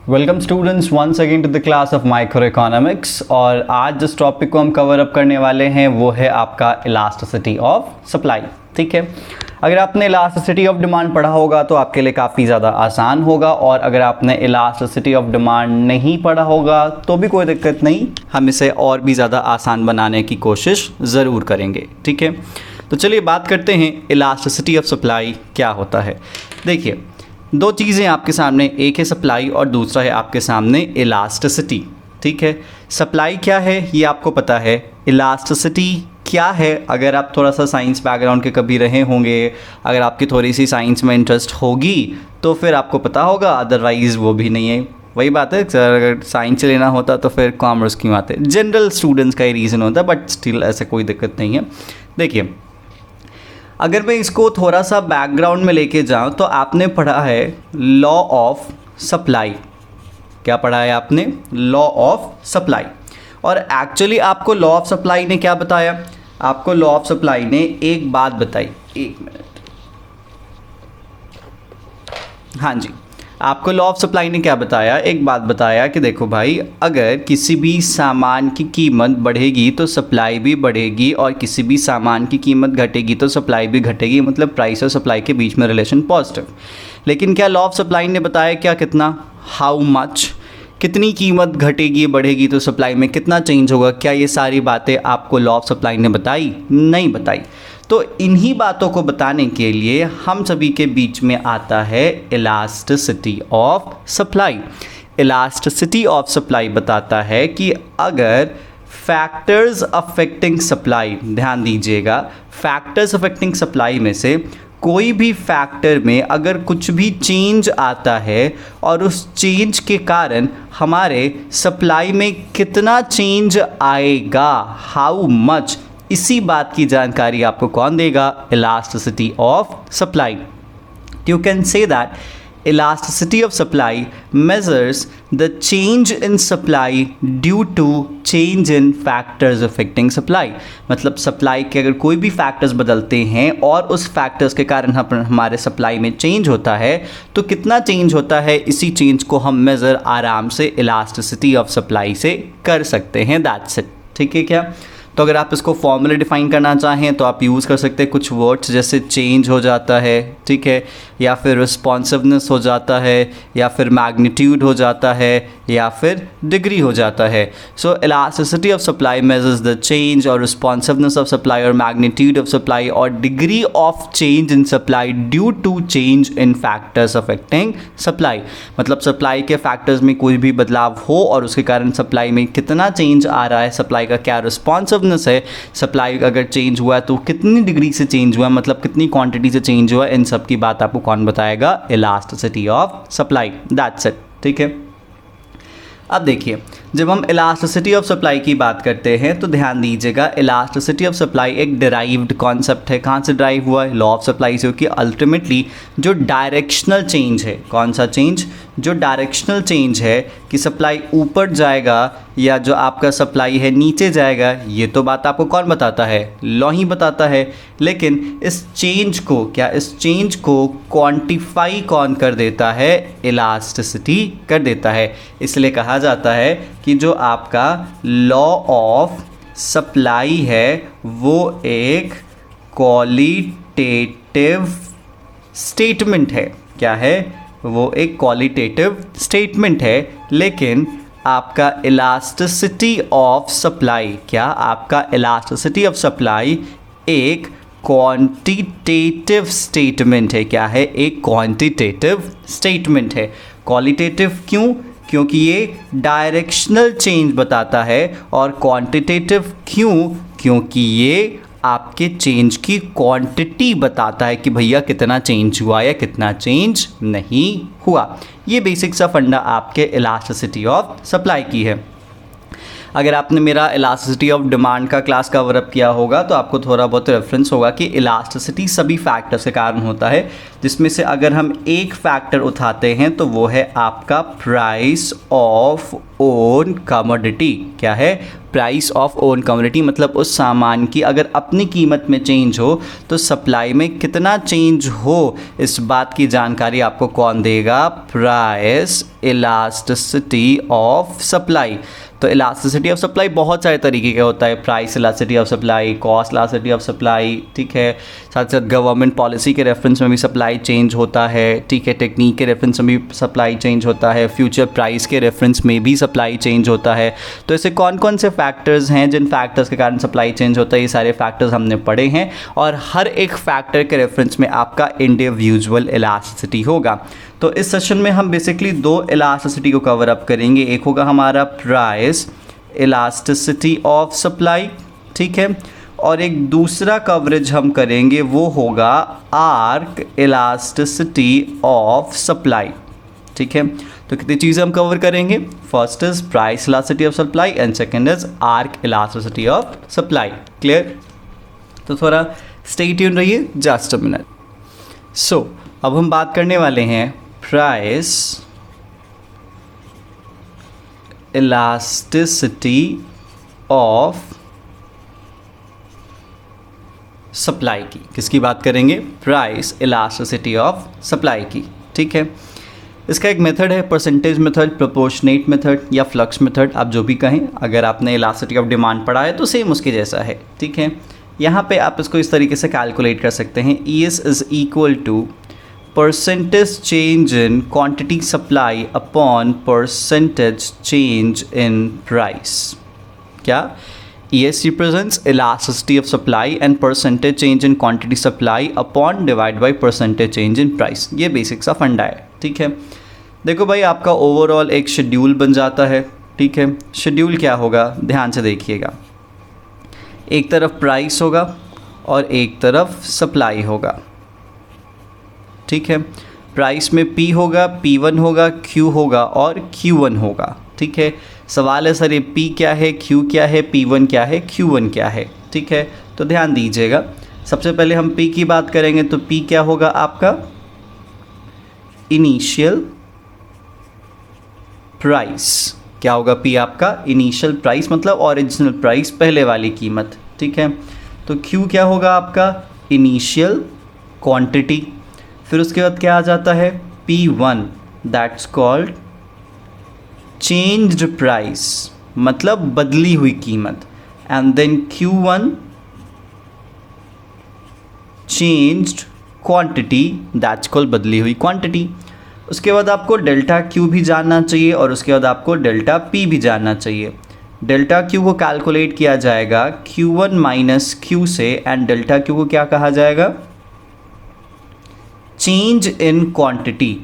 Welcome students once again to the class of microeconomics. और आज जिस topic को हम कवर अप करने वाले हैं वो है आपका इलास्टिसिटी ऑफ सप्लाई। ठीक है, अगर आपने इलास्टिसिटी ऑफ डिमांड पढ़ा होगा तो आपके लिए काफ़ी ज़्यादा आसान होगा, और अगर आपने इलास्टिसिटी ऑफ डिमांड नहीं पढ़ा होगा तो भी कोई दिक्कत नहीं, हम इसे और भी ज़्यादा आसान बनाने की कोशिश ज़रूर करेंगे। ठीक है, तो चलिए बात करते हैं इलास्टिसिटी ऑफ सप्लाई क्या होता है। देखिए, दो चीज़ें आपके सामने, एक है सप्लाई और दूसरा है आपके सामने इलास्टिसिटी। ठीक है, सप्लाई क्या है ये आपको पता है, इलास्टिसिटी क्या है अगर आप थोड़ा सा साइंस बैकग्राउंड के कभी रहे होंगे, अगर आपकी थोड़ी सी साइंस में इंटरेस्ट होगी तो फिर आपको पता होगा, अदरवाइज़ वो भी नहीं है। वही बात है सर, अगर साइंस लेना होता तो फिर कॉमर्स क्यों आते, जनरल स्टूडेंट्स का ही रीज़न होता है, बट स्टिल ऐसे कोई दिक्कत नहीं है। देखिए, अगर मैं इसको थोड़ा सा बैकग्राउंड में लेके जाऊं तो आपने पढ़ा है लॉ ऑफ सप्लाई। क्या पढ़ा है आपने? Law of supply. और एक्चुअली आपको लॉ ऑफ सप्लाई ने क्या बताया? आपको लॉ ऑफ सप्लाई ने एक बात बताई, एक मिनट, हाँ जी, आपको लॉ ऑफ सप्लाई ने क्या बताया? एक बात बताया कि देखो भाई, अगर किसी भी सामान की कीमत बढ़ेगी तो सप्लाई भी बढ़ेगी, और किसी भी सामान की कीमत घटेगी तो सप्लाई भी घटेगी, मतलब प्राइस और सप्लाई के बीच में रिलेशन पॉजिटिव। लेकिन क्या लॉ ऑफ सप्लाई ने बताया क्या? कितना, हाउ मच, कितनी कीमत घटेगी बढ़ेगी तो सप्लाई में कितना चेंज होगा? क्या ये सारी बातें आपको लॉ ऑफ सप्लाई ने बताई? नहीं बताई। तो इन्हीं बातों को बताने के लिए हम सभी के बीच में आता है elasticity of supply. Elasticity of supply बताता है कि अगर फैक्टर्स अफेक्टिंग सप्लाई, ध्यान दीजिएगा, फैक्टर्स अफेक्टिंग सप्लाई में से कोई भी फैक्टर में अगर कुछ भी चेंज आता है और उस चेंज के कारण हमारे सप्लाई में कितना चेंज आएगा, हाउ मच, इसी बात की जानकारी आपको कौन देगा? Elasticity of supply. You can say that elasticity of supply measures the change in supply due to change in factors affecting supply। मतलब सप्लाई के अगर कोई भी फैक्टर्स बदलते हैं और उस फैक्टर्स के कारण हमारे सप्लाई में चेंज होता है तो कितना चेंज होता है, इसी चेंज को हम मेज़र आराम से इलास्टिसिटी ऑफ सप्लाई से कर सकते हैं। That's it. ठीक है क्या? तो अगर आप इसको फॉर्मूला डिफाइन करना चाहें तो आप यूज़ कर सकते हैं कुछ वर्ड्स, जैसे चेंज हो जाता है, ठीक है, या फिर रिस्पॉन्सिवनेस हो जाता है, या फिर मैग्नीट्यूड हो जाता है, या फिर डिग्री हो जाता है। So elasticity of supply measures the change और रिस्पॉन्सिवनेस ऑफ सप्लाई और मैग्नीट्यूड ऑफ सप्लाई और degree of change in supply due to change in factors affecting supply. मतलब सप्लाई के फैक्टर्स में कोई भी बदलाव हो और उसके कारण सप्लाई में कितना चेंज आ रहा है, सप्लाई का क्या रिस्पॉन्सिवनेस है, सप्लाई अगर चेंज हुआ है तो कितनी डिग्री से चेंज हुआ है, मतलब कितनी क्वांटिटी से चेंज हुआ है, इन सब की बात आपको कौन बताएगा? Elasticity of supply. That's it. ठीक है, अब देखिए, जब हम इलास्टिसिटी ऑफ सप्लाई की बात करते हैं तो ध्यान दीजिएगा, इलास्टिसिटी ऑफ सप्लाई एक डिराइव्ड कॉन्सेप्ट है। कहाँ से डिराइव हुआ है? लॉ ऑफ सप्लाई से, क्योंकि अल्टीमेटली जो डायरेक्शनल चेंज है, कौन सा चेंज? जो डायरेक्शनल चेंज है कि सप्लाई ऊपर जाएगा या जो आपका सप्लाई है नीचे जाएगा, ये तो बात आपको कौन बताता है? लॉ ही बताता है। लेकिन इस चेंज को, क्या इस चेंज को क्वांटिफाई कौन कर देता है? इलास्टिसिटी कर देता है। इसलिए कहा जाता है कि जो आपका लॉ ऑफ सप्लाई है वो एक क्वालिटेटिव स्टेटमेंट है। क्या है? वो एक क्वालिटेटिव स्टेटमेंट है। लेकिन आपका इलास्टिसिटी ऑफ सप्लाई, क्या आपका इलास्टिसिटी ऑफ सप्लाई एक क्वांटिटेटिव स्टेटमेंट है। क्या है? एक क्वांटिटेटिव स्टेटमेंट है। क्वालिटेटिव क्यों? क्योंकि ये डायरेक्शनल चेंज बताता है। और क्वांटिटेटिव क्यों? क्योंकि ये आपके चेंज की क्वांटिटी बताता है कि भैया कितना चेंज हुआ या कितना चेंज नहीं हुआ। ये बेसिक सा फंडा आपके इलास्टिसिटी ऑफ सप्लाई की है। अगर आपने मेरा इलास्टिसिटी ऑफ डिमांड का क्लास कवर अप किया होगा तो आपको थोड़ा बहुत रेफरेंस होगा कि इलास्टिसिटी सभी फैक्टर्स के कारण होता है। जिसमें से अगर हम एक फैक्टर उठाते हैं तो वो है आपका प्राइस ऑफ ओन कमोडिटी। क्या है? प्राइस ऑफ ओन कमोडिटी, मतलब उस सामान की अगर अपनी कीमत में चेंज हो तो सप्लाई में कितना चेंज हो, इस बात की जानकारी आपको कौन देगा? Price elasticity of supply. तो इलास्टिसिटी ऑफ सप्लाई बहुत सारे तरीके का होता है, price elasticity of supply, cost elasticity of supply, ठीक है। साथ साथ गवर्नमेंट पॉलिसी के रेफरेंस में भी सप्लाई चेंज होता है, ठीक है। टेक्निक के रेफरेंस में भी सप्लाई चेंज होता है, फ्यूचर प्राइस के रेफरेंस में भी सप्लाई चेंज होता है। तो ऐसे कौन कौन से फैक्टर्स हैं जिन फैक्टर्स के कारण सप्लाई चेंज होता है, ये सारे फैक्टर्स हमने पढ़े हैं और हर एक फैक्टर के रेफरेंस में आपका इंडिविजुअल इलास्टिसिटी होगा। तो इस सेशन में हम बेसिकली दो इलास्टिसिटी को कवर अप करेंगे। एक होगा हमारा प्राइस इलास्टिसिटी ऑफ सप्लाई, ठीक है, और एक दूसरा कवरेज हम करेंगे वो होगा आर्क इलास्टिसिटी ऑफ सप्लाई, ठीक है। तो कितनी चीज़ें हम कवर करेंगे? First is price elasticity of supply and second is arc elasticity of supply. Clear? तो थोड़ा स्टे ट्यून रहिए, जस्ट अ मिनट। सो अब हम बात करने वाले हैं प्राइस इलास्टिसिटी ऑफ सप्लाई की। किसकी बात करेंगे? प्राइस इलास्टिसिटी ऑफ सप्लाई की, ठीक है। इसका एक मेथड है परसेंटेज मेथड, प्रोपोर्शनेट मेथड या फ्लक्स मेथड, आप जो भी कहें। अगर आपने इलास्टिसिटी ऑफ डिमांड पढ़ा है तो सेम उसके जैसा है, ठीक है। यहाँ पे आप इसको इस तरीके से कैलकुलेट कर सकते हैं, ES is equal to percentage change in quantity supply upon percentage change in price। क्या? ES represents elasticity of supply and percentage change in quantity supply upon divided by percentage change in price। ये basic सा फंडा है, ठीक है। देखो भाई, आपका ओवरऑल एक शेड्यूल बन जाता है, ठीक है। शेड्यूल क्या होगा? ध्यान से देखिएगा, एक तरफ प्राइस होगा और एक तरफ सप्लाई होगा, ठीक है। प्राइस में P होगा, P1 होगा, Q होगा और Q1 होगा, ठीक है। सवाल है सर ये P क्या है, Q क्या है, P1 क्या है, Q1 क्या है, ठीक है। तो ध्यान दीजिएगा, सबसे पहले हम P की बात करेंगे तो P क्या होगा आपका? Initial price. क्या होगा P आपका? इनिशियल प्राइस, मतलब ओरिजिनल प्राइस, पहले वाली कीमत, ठीक है। तो Q क्या होगा आपका? Initial quantity. फिर उसके बाद क्या आ जाता है? P1, that's called changed price, मतलब बदली हुई कीमत। And then Q1 changed quantity, that's called बदली हुई क्वांटिटी। उसके बाद आपको डेल्टा Q भी जानना चाहिए और उसके बाद आपको डेल्टा P भी जानना चाहिए। डेल्टा Q को कैलकुलेट किया जाएगा Q1 माइनस Q से, एंड डेल्टा Q को क्या कहा जाएगा? Change in quantity.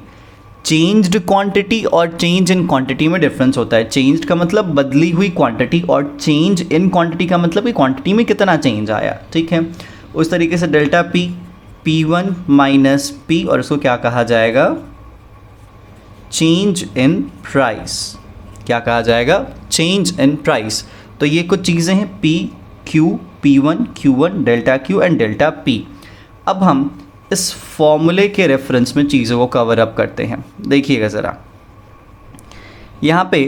Changed quantity और चेंज इन क्वांटिटी में डिफरेंस होता है। चेंज्ड का मतलब बदली हुई क्वांटिटी और चेंज इन क्वांटिटी का मतलब कि क्वांटिटी में कितना चेंज आया, ठीक है। उस तरीके से delta P, P1 minus P, और उसको क्या कहा जाएगा? Change in price. क्या कहा जाएगा? Change in price. तो ये कुछ चीज़ें हैं, P, Q, P1, Q1, delta Q and delta P। अब हम इस फॉर्मूले के रेफरेंस में चीज़ों को कवर अप करते हैं। देखिएगा ज़रा, यहाँ पे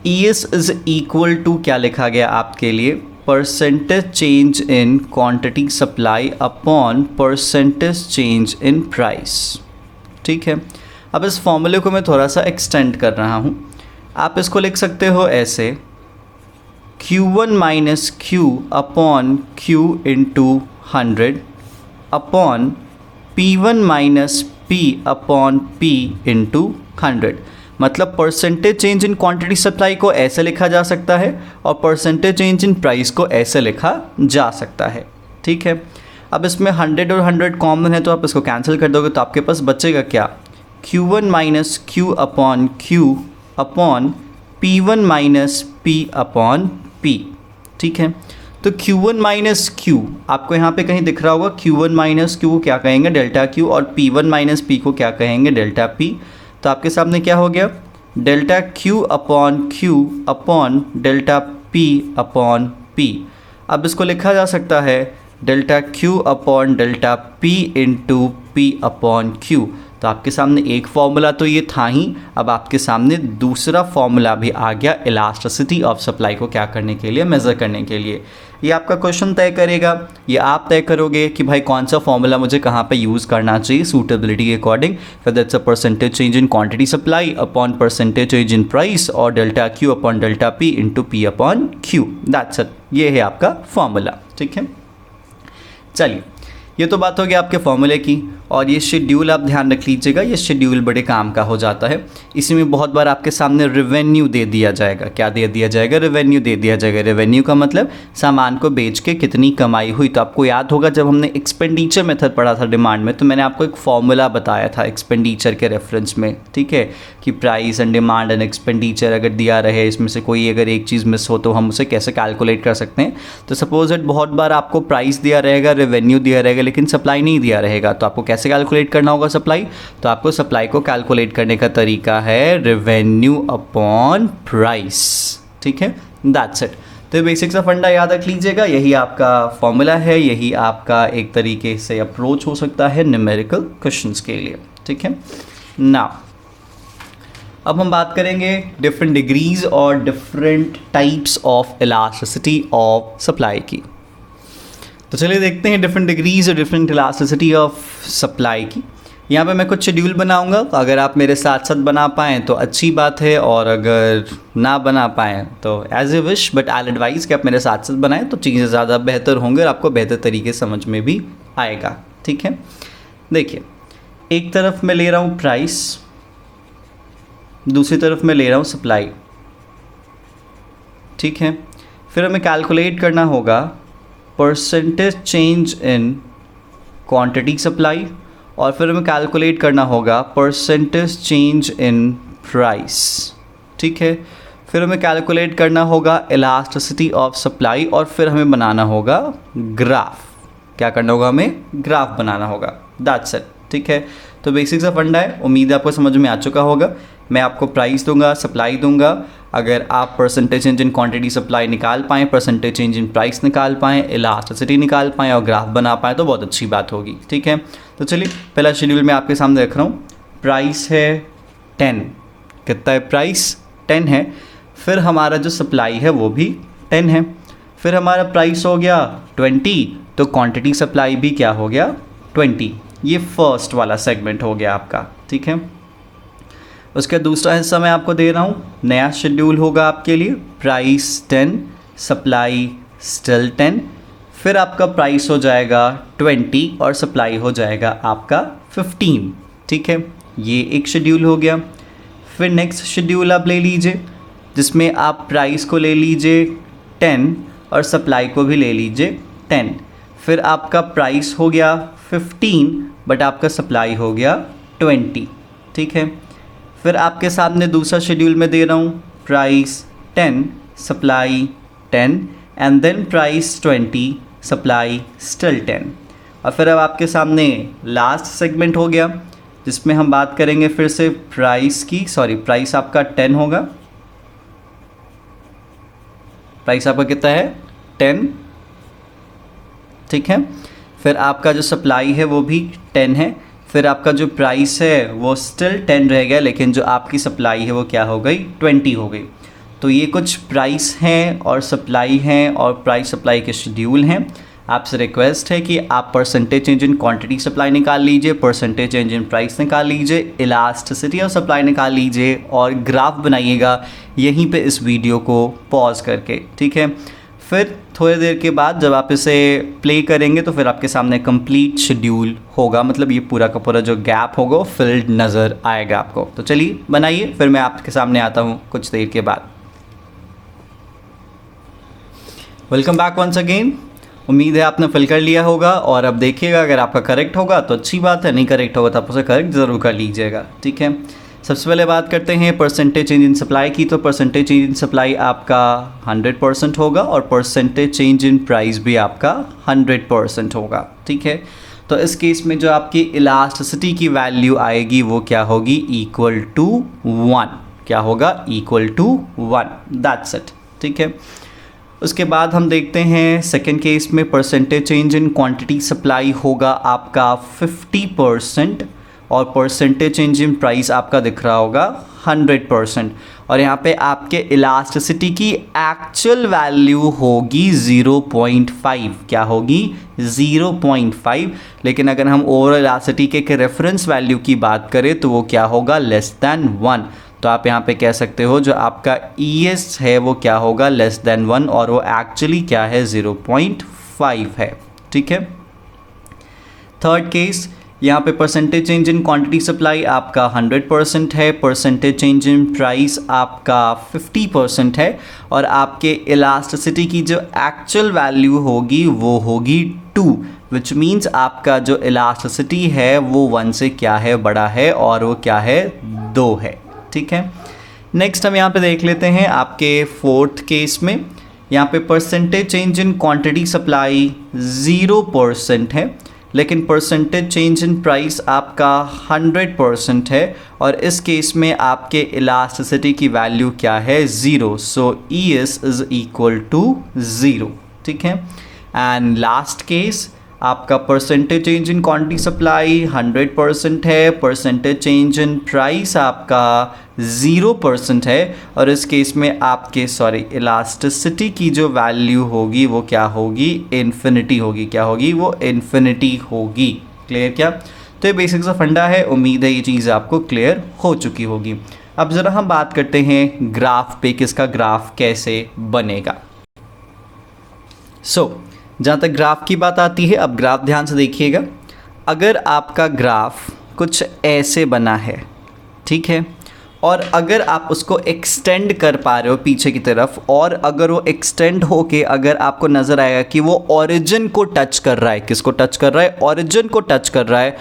ES इज इक्वल टू क्या लिखा गया आपके लिए? Percentage change in quantity supply upon percentage change in price, ठीक है। अब इस फॉर्मूले को मैं थोड़ा सा एक्सटेंड कर रहा हूँ। आप इसको लिख सकते हो ऐसे, Q1 minus Q upon Q into 100 upon P1 minus P upon P into 100। मतलब percentage change in quantity supply को ऐसे लिखा जा सकता है और परसेंटेज चेंज इन प्राइस को ऐसे लिखा जा सकता है, ठीक है। अब इसमें 100 और 100 कॉमन है तो आप इसको कैंसिल कर दोगे तो आपके पास बचेगा क्या? Q1 minus Q upon Q upon P1 minus P upon P, ठीक है। तो Q1 माइनस Q आपको यहाँ पे कहीं दिख रहा होगा, Q1 माइनस Q को क्या कहेंगे? डेल्टा Q, और P1 माइनस P को क्या कहेंगे? Delta P। तो आपके सामने क्या हो गया? Delta Q upon delta P upon P। अब इसको लिखा जा सकता है delta Q upon delta P into P upon Q। तो आपके सामने एक फॉर्मूला तो ये था ही, अब आपके सामने दूसरा फॉर्मूला भी आ गया इलास्टिसिटी ऑफ सप्लाई को क्या करने के लिए, मेज़र करने के लिए। ये आपका क्वेश्चन तय करेगा, ये आप तय करोगे कि भाई कौन सा फॉर्मूला मुझे कहाँ पे यूज़ करना चाहिए सूटेबिलिटी के अकॉर्डिंग। फिर that's a percentage change in quantity supply upon percentage change in price और delta Q upon delta P into P upon Q। That's it, ये है आपका फॉर्मूला। ठीक है, चलिए ये तो बात हो गई आपके फॉर्मूले की। और ये शेड्यूल आप ध्यान रख लीजिएगा, ये शेड्यूल बड़े काम का हो जाता है। इसी में बहुत बार आपके सामने रेवेन्यू दे दिया जाएगा। क्या दे दिया जाएगा? रेवेन्यू दे दिया जाएगा। रेवेन्यू का मतलब सामान को बेच के कितनी कमाई हुई। तो आपको याद होगा जब हमने एक्सपेंडिचर मेथड पढ़ा था डिमांड में, तो मैंने आपको एक फॉर्मूला बताया था एक्सपेंडिचर के रेफरेंस में। ठीक है, कि price and demand and expenditure अगर दिया रहे, इसमें से कोई अगर एक चीज़ मिस हो तो हम उसे कैसे कैलकुलेट कर सकते हैं। तो सपोज इट बहुत बार आपको प्राइस दिया रहेगा, रेवेन्यू दिया रहेगा, लेकिन सप्लाई नहीं दिया रहेगा। तो आपको कैसे कैलकुलेट करना होगा सप्लाई? तो आपको सप्लाई को कैलकुलेट करने का तरीका है रेवेन्यू अपॉन प्राइस। ठीक है, दैट्स इट। तो बेसिक सा फंडा याद रख लीजिएगा, यही आपका फॉर्मूला है, यही आपका एक तरीके से अप्रोच हो सकता है न्यूमेरिकल क्वेश्चंस के लिए। ठीक है, नाउ अब हम बात करेंगे डिफरेंट डिग्रीज और different types of elasticity of supply की। तो चलिए देखते हैं डिफरेंट डिग्रीज और डिफरेंट इलास्टिसिटी ऑफ सप्लाई की। यहाँ पे मैं कुछ शेड्यूल बनाऊंगा, तो अगर आप मेरे साथ साथ बना पाएँ तो अच्छी बात है, और अगर ना बना पाएँ तो as a wish, but I advise कि आप मेरे साथ साथ बनाएं तो चीज़ें ज़्यादा बेहतर होंगे और आपको बेहतर तरीके समझ में भी आएगा। ठीक है, देखिए एक तरफ मैं ले रहा हूँ प्राइस, दूसरी तरफ मैं ले रहा हूँ सप्लाई। ठीक है, फिर हमें कैलकुलेट करना होगा percentage change in quantity supply, और फिर हमें कैलकुलेट करना होगा परसेंटेज चेंज इन प्राइस। ठीक है, फिर हमें कैलकुलेट करना होगा इलास्टिसिटी ऑफ सप्लाई, और फिर हमें बनाना होगा ग्राफ। क्या करना होगा? हमें ग्राफ बनाना होगा। That's it. ठीक है, तो बेसिक सा फंडा है, उम्मीद है आपको समझ में आ चुका होगा। मैं आपको प्राइस दूंगा, सप्लाई दूंगा, अगर आप percentage change in quantity supply निकाल पाएँ, परसेंटेज चेंज इन प्राइस निकाल पाएँ, इलास्टिसिटी निकाल पाएँ और ग्राफ बना पाएँ तो बहुत अच्छी बात होगी। ठीक है, तो चलिए पहला शेड्यूल मैं आपके सामने रख रहा हूँ। प्राइस है 10, कितना है प्राइस? 10 है। फिर हमारा जो सप्लाई है वो भी 10 है। फिर हमारा प्राइस हो गया 20, तो क्वांटिटी सप्लाई भी क्या हो गया? 20। ये फर्स्ट वाला सेगमेंट हो गया आपका। ठीक है, उसका दूसरा हिस्सा मैं आपको दे रहा हूँ, नया शेड्यूल होगा आपके लिए। प्राइस 10, सप्लाई स्टिल 10, फिर आपका प्राइस हो जाएगा 20 और सप्लाई हो जाएगा आपका 15। ठीक है, ये एक शेड्यूल हो गया। फिर नेक्स्ट शेड्यूल आप ले लीजिए, जिसमें आप प्राइस को ले लीजिए 10 और सप्लाई को भी ले लीजिए 10। फिर आपका प्राइस हो गया 15 बट आपका सप्लाई हो गया 20। ठीक है, फिर आपके सामने दूसरा शेड्यूल में दे रहा हूँ, price 10, supply 10 and then price 20, supply still 10। और फिर अब आपके सामने लास्ट सेगमेंट हो गया, जिसमें हम बात करेंगे फिर से प्राइस की। प्राइस आपका 10 होगा। प्राइस आपका कितना है? 10। ठीक है, फिर आपका जो सप्लाई है वो भी 10 है। फिर आपका जो प्राइस है वो स्टिल 10 रह गया, लेकिन जो आपकी सप्लाई है वो क्या हो गई? 20 हो गई। तो ये कुछ प्राइस हैं और सप्लाई हैं और प्राइस सप्लाई के शेड्यूल हैं। आपसे रिक्वेस्ट है कि आप percentage change in quantity supply निकाल लीजिए, परसेंटेज चेंज इन प्राइस निकाल लीजिए, इलास्टिसिटी ऑफ सप्लाई निकाल लीजिए और ग्राफ बनाइएगा यहीं पे इस वीडियो को पॉज करके। ठीक है, फिर थोड़ी देर के बाद जब आप इसे प्ले करेंगे तो फिर आपके सामने कंप्लीट शेड्यूल होगा, मतलब ये पूरा का पूरा जो गैप होगा वो फिल्ड नज़र आएगा आपको। तो चलिए बनाइए, फिर मैं आपके सामने आता हूँ कुछ देर के बाद। Welcome back once again. उम्मीद है आपने फिल कर लिया होगा, और अब देखिएगा अगर आपका करेक्ट होगा तो अच्छी बात है, नहीं करेक्ट होगा तो आप उसे करेक्ट ज़रूर कर लीजिएगा। ठीक है, सबसे पहले बात करते हैं परसेंटेज चेंज इन सप्लाई की। तो परसेंटेज चेंज इन सप्लाई आपका 100% होगा और परसेंटेज चेंज इन प्राइस भी आपका 100% होगा। ठीक है, तो इस केस में जो आपकी इलास्टिसिटी की वैल्यू आएगी वो क्या होगी? Equal to 1। क्या होगा? Equal to 1। That's it. ठीक है, उसके बाद हम देखते हैं सेकेंड केस में percentage change in quantity supply होगा आपका 50% और परसेंटेज चेंज इन प्राइस आपका दिख रहा होगा 100%। और यहाँ पे आपके इलास्टिसिटी की एक्चुअल वैल्यू होगी 0.5। क्या होगी? 0.5। लेकिन अगर हम ओवरऑल इलास्टिसिटी के रेफरेंस वैल्यू की बात करें तो वो क्या होगा? Less than 1। तो आप यहाँ पे कह सकते हो जो आपका ES है वो क्या होगा? लेस देन 1, और वो एक्चुअली क्या है? 0.5 है। ठीक है। थर्ड केस, यहाँ पे percentage change in quantity supply आपका 100% है, परसेंटेज चेंज इन प्राइस आपका 50% है, और आपके इलास्टिसिटी की जो एक्चुअल वैल्यू होगी वो होगी 2, विच मीन्स आपका जो इलास्टिसिटी है वो 1 से क्या है? बड़ा है, और वो क्या है? 2 है। ठीक है। नेक्स्ट हम यहाँ पे देख लेते हैं आपके फोर्थ केस में। यहाँ पे percentage change in quantity supply 0% है, लेकिन परसेंटेज चेंज इन प्राइस आपका 100% है, और इस केस में आपके इलास्टिसिटी की वैल्यू क्या है? 0। सो ES इज इक्वल टू 0। ठीक है। एंड लास्ट केस, आपका percentage change in quantity supply 100% है, परसेंटेज चेंज इन प्राइस आपका 0% है, और इस केस में आपके इलास्टिसिटी की जो वैल्यू होगी वो क्या होगी? इन्फिनिटी होगी। क्या होगी? वो इन्फिनिटी होगी। क्लियर क्या? तो ये बेसिक सा फंडा है। उम्मीद है ये चीज़ आपको क्लियर हो चुकी होगी। अब ज़रा हम बात करते हैं ग्राफ पे, किसका ग्राफ कैसे बनेगा। जहाँ तक ग्राफ की बात आती है, अब ग्राफ ध्यान से देखिएगा। अगर आपका ग्राफ कुछ ऐसे बना है, ठीक है, और अगर आप उसको एक्सटेंड कर पा रहे हो पीछे की तरफ, और अगर वो एक्सटेंड होके अगर आपको नज़र आएगा कि वो ओरिजिन को टच कर रहा है, किसको टच कर रहा है? ओरिजिन को टच कर रहा है,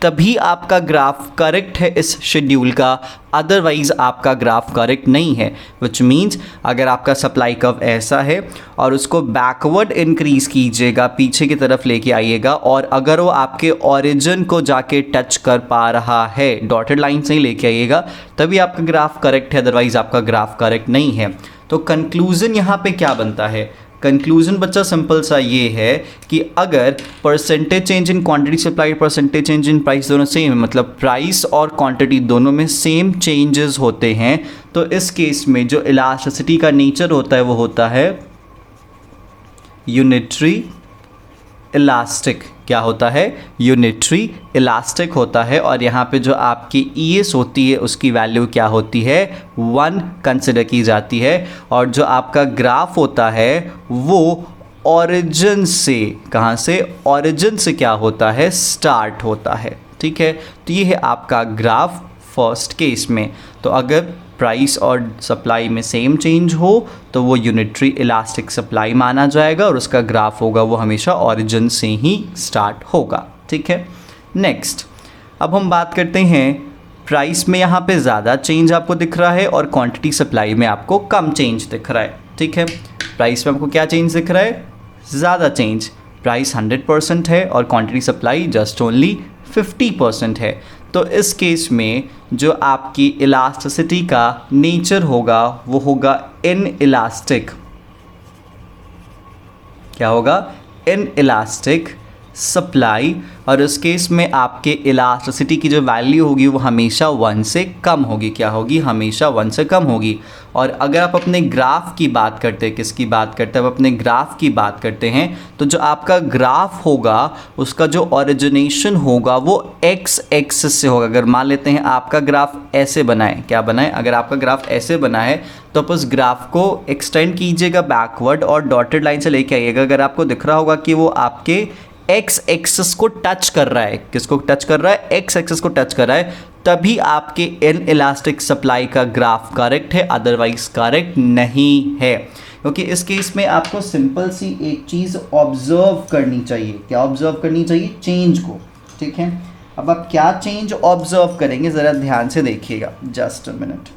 तभी आपका ग्राफ करेक्ट है इस शेड्यूल का, अदरवाइज़ आपका ग्राफ करेक्ट नहीं है। विच मीन्स अगर आपका सप्लाई कर्व ऐसा है और उसको बैकवर्ड इंक्रीज कीजिएगा, पीछे की तरफ लेके आइएगा, और अगर वो आपके ओरिजिन को जाके टच कर पा रहा है, डॉटेड लाइन से ही लेके आइएगा, तभी आपका ग्राफ करेक्ट है, अदरवाइज़ आपका ग्राफ करेक्ट नहीं है। तो कंक्लूज़न यहाँ पे क्या बनता है? कंक्लूजन बच्चा सिंपल सा ये है कि अगर percentage change in quantity supply, percentage change in price दोनों सेम है, मतलब प्राइस और क्वांटिटी दोनों में सेम चेंजेस होते हैं, तो इस केस में जो इलास्टिसिटी का नेचर होता है वो होता है यूनिटरी इलास्टिक। क्या होता है? यूनिटरी इलास्टिक होता है। और यहाँ पे जो आपकी ES होती है उसकी वैल्यू क्या होती है? 1 कंसिडर की जाती है। और जो आपका ग्राफ होता है वो ओरिजिन से, कहाँ से? ओरिजिन से क्या होता है? स्टार्ट होता है। ठीक है। तो ये है आपका ग्राफ फर्स्ट केस में। तो अगर प्राइस और सप्लाई में सेम चेंज हो तो वो यूनिटरी इलास्टिक सप्लाई माना जाएगा, और उसका ग्राफ होगा वो हमेशा ओरिजिन से ही स्टार्ट होगा। ठीक है। नेक्स्ट, अब हम बात करते हैं प्राइस में यहाँ पे ज़्यादा चेंज आपको दिख रहा है और क्वांटिटी सप्लाई में आपको कम चेंज दिख रहा है। ठीक है। प्राइस में आपको क्या चेंज दिख रहा है? ज़्यादा चेंज। प्राइस 100% है और क्वांटिटी सप्लाई जस्ट ओनली 50% है। तो इस केस में जो आपकी इलास्टिसिटी का नेचर होगा वो होगा इन इलास्टिक। क्या होगा? In elastic supply. और इस केस में आपके इलास्टिसिटी की जो वैल्यू होगी वो हमेशा 1 से कम होगी। क्या होगी? हमेशा 1 से कम होगी। और अगर आप अपने ग्राफ की बात करते हैं, किसकी बात करते हैं? आप अपने ग्राफ की बात करते हैं, तो जो आपका ग्राफ होगा उसका जो ओरिजिनेशन होगा वो एक्स एक्सिस से होगा। अगर मान लेते हैं आपका ग्राफ ऐसे बना है, क्या बना है? अगर आपका ग्राफ ऐसे बना है तो आप उस ग्राफ को एक्सटेंड कीजिएगा बैकवर्ड और डॉटेड लाइन से लेके आइएगा। अगर आपको दिख रहा होगा कि वो आपके एक्स एक्सिस को टच कर रहा है, किसको टच कर रहा है? एक्स एक्सिस को टच कर रहा है, तभी आपके इन इलास्टिक सप्लाई का ग्राफ करेक्ट है, अदरवाइज करेक्ट नहीं है। क्योंकि इस केस में आपको सिंपल सी एक चीज़ ऑब्जर्व करनी चाहिए। क्या ऑब्जर्व करनी चाहिए? चेंज को। ठीक है। अब आप क्या चेंज ऑब्जर्व करेंगे ज़रा ध्यान से देखिएगा। जस्ट अ मिनट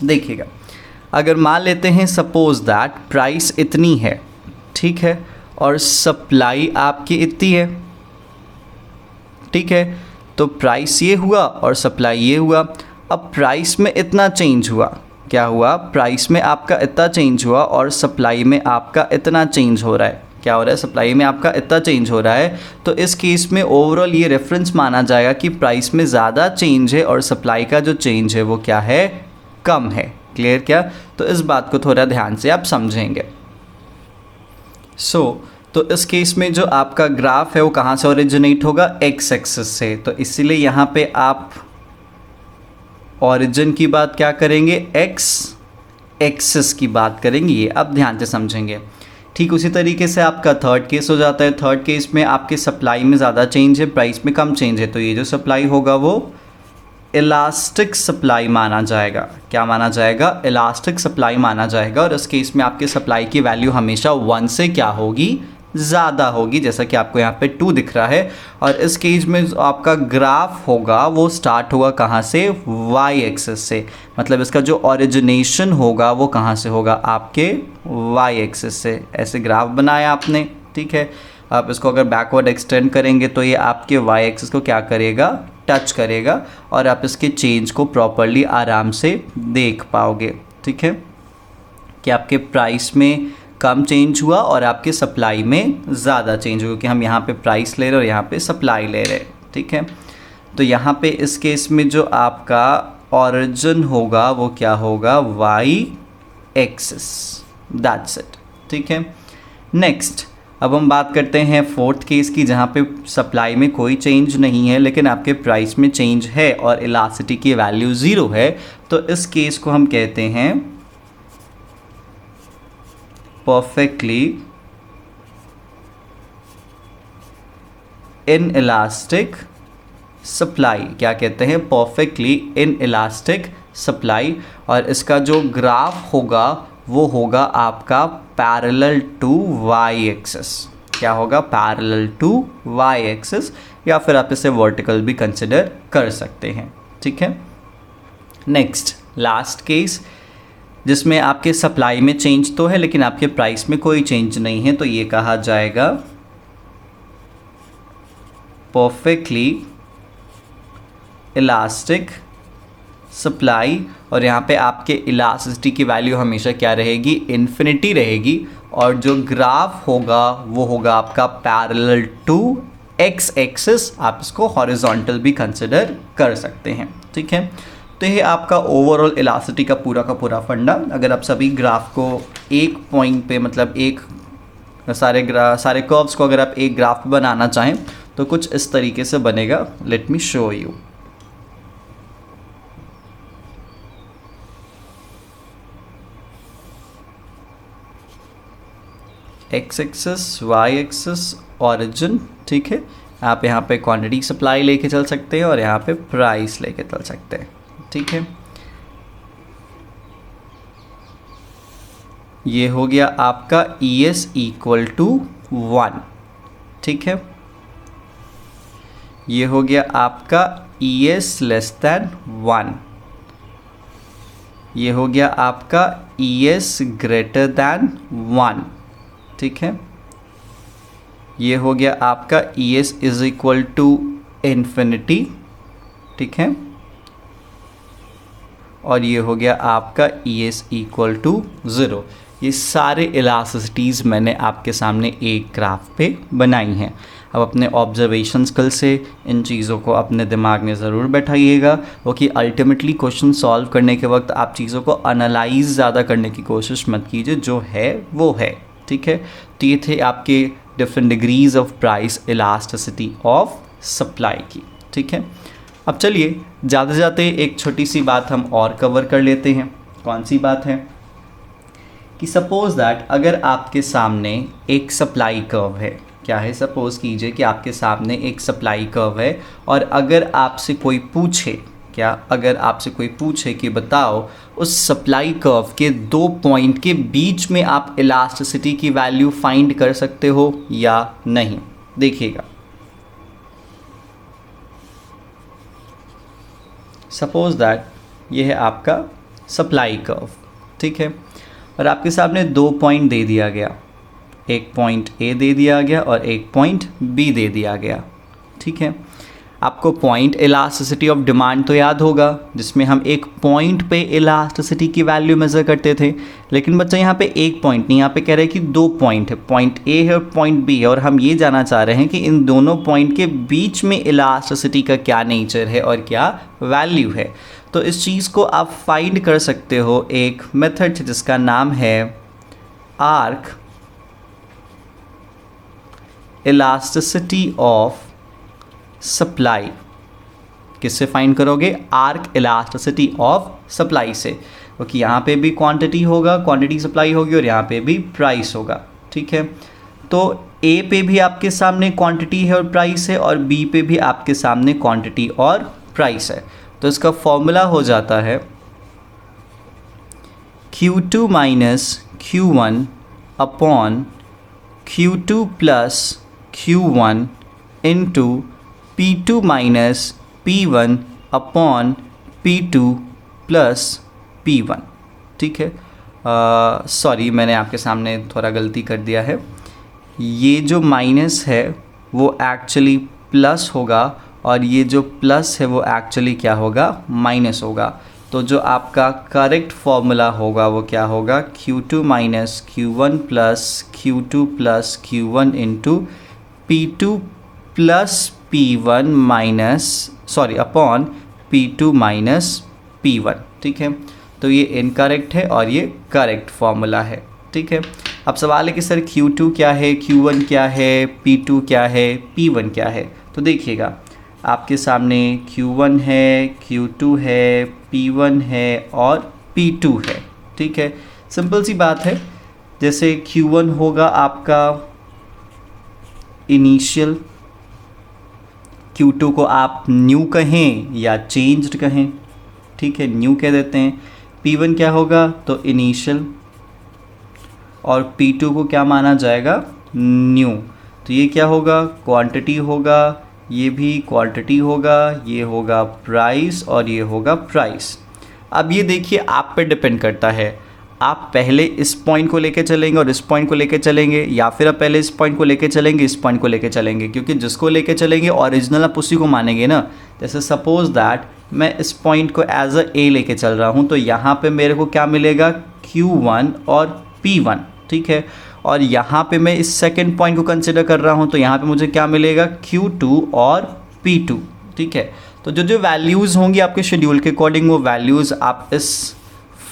देखिएगा। अगर मान लेते हैं सपोज दैट प्राइस इतनी है, ठीक है, और सप्लाई आपकी इतनी है, ठीक है, तो प्राइस ये हुआ और सप्लाई ये हुआ। अब प्राइस में इतना चेंज हुआ, क्या हुआ, प्राइस में आपका इतना चेंज हुआ और सप्लाई में आपका इतना चेंज हो रहा है। क्या हो रहा है, सप्लाई में आपका इतना चेंज हो रहा है, तो इस केस में ओवरऑल ये रेफरेंस माना जाएगा कि प्राइस में ज़्यादा चेंज है और सप्लाई का जो चेंज है वो क्या है, कम है। क्लियर क्या? तो इस बात को थोड़ा ध्यान से आप समझेंगे। तो इस केस में जो आपका ग्राफ है वो कहाँ से ओरिजिनेट होगा, एक्स एक्सिस से। तो इसीलिए यहाँ पे आप ओरिजिन की बात क्या करेंगे, एक्स एक्सिस की बात करेंगे। ये आप ध्यान से समझेंगे। ठीक उसी तरीके से आपका थर्ड केस हो जाता है। थर्ड केस में आपके सप्लाई में ज़्यादा चेंज है, प्राइस में कम चेंज है, तो ये जो सप्लाई होगा वो इलास्टिक सप्लाई माना जाएगा। क्या माना जाएगा, इलास्टिक सप्लाई माना जाएगा। और इस केस में आपके सप्लाई की वैल्यू हमेशा 1 से क्या होगी, ज़्यादा होगी, जैसा कि आपको यहाँ पे 2 दिख रहा है। और इस केस में आपका ग्राफ होगा वो स्टार्ट होगा कहाँ से, वाई एक्सिस से। मतलब इसका जो ओरिजिनेशन होगा वो कहाँ से होगा, आपके वाई एक्सिस से। ऐसे ग्राफ बनाया आपने, ठीक है। आप इसको अगर बैकवर्ड एक्सटेंड करेंगे तो ये आपके वाई एक्सिस को क्या करेगा, टच करेगा, और आप इसके चेंज को प्रॉपरली आराम से देख पाओगे। ठीक है, कि आपके प्राइस में कम चेंज हुआ और आपके सप्लाई में ज़्यादा चेंज हुआ, क्योंकि हम यहाँ पे प्राइस ले रहे और यहाँ पे सप्लाई ले रहे। ठीक है, तो यहाँ पे इस केस में जो आपका ओरिजिन होगा वो क्या होगा, वाई एक्सिस। That's it. ठीक है, नेक्स्ट अब हम बात करते हैं फोर्थ केस की, जहाँ पे सप्लाई में कोई चेंज नहीं है लेकिन आपके प्राइस में चेंज है और इलास्टिसिटी की वैल्यू 0 है। तो इस केस को हम कहते हैं परफेक्टली इनइलास्टिक सप्लाई। क्या कहते हैं, परफेक्टली इनइलास्टिक सप्लाई। और इसका जो ग्राफ होगा वो होगा आपका पैरेलल टू वाई एक्सिस। क्या होगा, पैरेलल टू वाई एक्सिस, या फिर आप इसे वर्टिकल भी कंसिडर कर सकते हैं। ठीक है, नेक्स्ट लास्ट केस जिसमें आपके सप्लाई में चेंज तो है लेकिन आपके प्राइस में कोई चेंज नहीं है, तो ये कहा जाएगा परफेक्टली इलास्टिक सप्लाई। और यहाँ पे आपके इलास्टिसिटी की वैल्यू हमेशा क्या रहेगी, इन्फिनिटी रहेगी। और जो ग्राफ होगा वो होगा आपका पैरेलल टू एक्स एक्सिस। आप इसको हॉरिजॉन्टल भी कंसिडर कर सकते हैं। ठीक है, तो ये आपका ओवरऑल इलास्टिसिटी का पूरा फंडा। अगर आप सभी ग्राफ को एक पॉइंट पे, मतलब एक सारे कर्व्स को अगर आप एक ग्राफ बनाना चाहें तो कुछ इस तरीके से बनेगा। Let me show you. X axis, Y axis, origin. ठीक है, आप यहाँ पे क्वांटिटी सप्लाई लेके चल सकते हैं और यहाँ पे प्राइस लेके चल सकते हैं। ठीक है, ये हो गया आपका ES इक्वल टू 1। ठीक है, ये हो गया आपका ES लेस दैन 1। ये हो गया आपका ES ग्रेटर दैन 1। ठीक है, ये हो गया आपका ES is equal to infinity. ठीक है, और ये हो गया आपका ES इक्वल टू 0। ये सारे इलास्टिसिटीज़ मैंने आपके सामने एक ग्राफ पे बनाई हैं। अब अपने ऑब्जर्वेशन स्किल से इन चीज़ों को अपने दिमाग में ज़रूर बैठाइएगा, वो कि अल्टीमेटली क्वेश्चन सॉल्व करने के वक्त आप चीज़ों को एनालाइज ज़्यादा करने की कोशिश मत कीजिए, जो है वो है। ठीक है, तो ये थे आपके different degrees of price elasticity of supply की। ठीक है, अब चलिए जाते जाते एक छोटी सी बात हम और कवर कर लेते हैं। कौन सी बात है कि सपोज़ दैट अगर आपके सामने एक सप्लाई कर्व है। क्या है, सपोज़ कीजिए कि आपके सामने एक सप्लाई कर्व है और अगर आपसे कोई पूछे, अगर आपसे कोई पूछे कि बताओ उस सप्लाई कर्व के 2 पॉइंट के बीच में आप इलास्टिसिटी की वैल्यू फाइंड कर सकते हो या नहीं। देखिएगा, सपोज़ दैट ये है आपका सप्लाई कर्व। ठीक है, और आपके सामने 2 पॉइंट दे दिया गया, एक पॉइंट A दे दिया गया और एक पॉइंट B दे दिया गया। ठीक है, आपको पॉइंट इलास्टिसिटी ऑफ डिमांड तो याद होगा, जिसमें हम एक पॉइंट पे इलास्टिसिटी की वैल्यू मेज़र करते थे। लेकिन बच्चा यहाँ पे एक पॉइंट नहीं, यहाँ पे कह रहे हैं कि दो पॉइंट है, पॉइंट ए है और पॉइंट बी है, और हम ये जानना चाह रहे हैं कि इन दोनों पॉइंट के बीच में इलास्टिसिटी का क्या नेचर है और क्या वैल्यू है। तो इस चीज़ को आप फाइंड कर सकते हो एक मेथड जिसका नाम है आर्क इलास्टिसिटी ऑफ सप्लाई। किससे फाइंड करोगे? आर्क इलास्टिसिटी ऑफ सप्लाई से, क्योंकि यहाँ पे भी क्वांटिटी होगा, क्वांटिटी सप्लाई होगी, और यहाँ पे भी प्राइस होगा। ठीक है, तो ए पे भी आपके सामने क्वांटिटी है और प्राइस है, और बी पे भी आपके सामने क्वांटिटी और प्राइस है। तो इसका फॉर्मूला हो जाता है Q2 minus Q1 upon Q2 plus Q1 into P2 minus P1 upon P2 plus P1। ठीक है, सॉरी मैंने आपके सामने थोड़ा गलती कर दिया है। ये जो माइनस है वो एक्चुअली प्लस होगा, और ये जो प्लस है वो एक्चुअली क्या होगा? माइनस होगा। तो जो आपका करेक्ट फॉर्मूला होगा वो क्या होगा? Q2 minus Q1 plus Q2 plus Q1 into P2 plus P1 minus upon P2 minus P1। ठीक है, तो ये इनकरेक्ट है और ये करेक्ट फॉर्मूला है। ठीक है, अब सवाल है कि सर Q2 क्या है, Q1 क्या है, P2 क्या है, P1 क्या है। तो देखिएगा आपके सामने Q1 है, Q2 है, P1 है और P2 है। ठीक है, सिंपल सी बात है। जैसे Q1 होगा आपका इनिशियल, Q2 को आप न्यू कहें या चेंज्ड कहें। ठीक है, न्यू कह देते हैं। P1 क्या होगा? तो इनिशियल, और P2 को क्या माना जाएगा? न्यू। तो ये क्या होगा? क्वांटिटी होगा, ये भी क्वांटिटी होगा, ये होगा प्राइस और ये होगा प्राइस। अब ये देखिए आप पे डिपेंड करता है, आप पहले इस पॉइंट को लेके चलेंगे और इस पॉइंट को लेके चलेंगे, या फिर आप पहले इस पॉइंट को लेके चलेंगे, इस पॉइंट को लेके चलेंगे, क्योंकि जिसको लेके चलेंगे ओरिजिनल आप उसी को मानेंगे ना। जैसे सपोज दैट मैं इस पॉइंट को एज अ ए लेके चल रहा हूँ, तो यहाँ पे मेरे को क्या मिलेगा? Q1 और P1। ठीक है, और यहाँ पे मैं इस सेकंड पॉइंट को कंसिडर कर रहा हूँ, तो यहाँ पे मुझे क्या मिलेगा? Q2 और P2। ठीक है, तो जो जो वैल्यूज़ होंगी आपके शेड्यूल के अकॉर्डिंग, वो वैल्यूज़ आप इस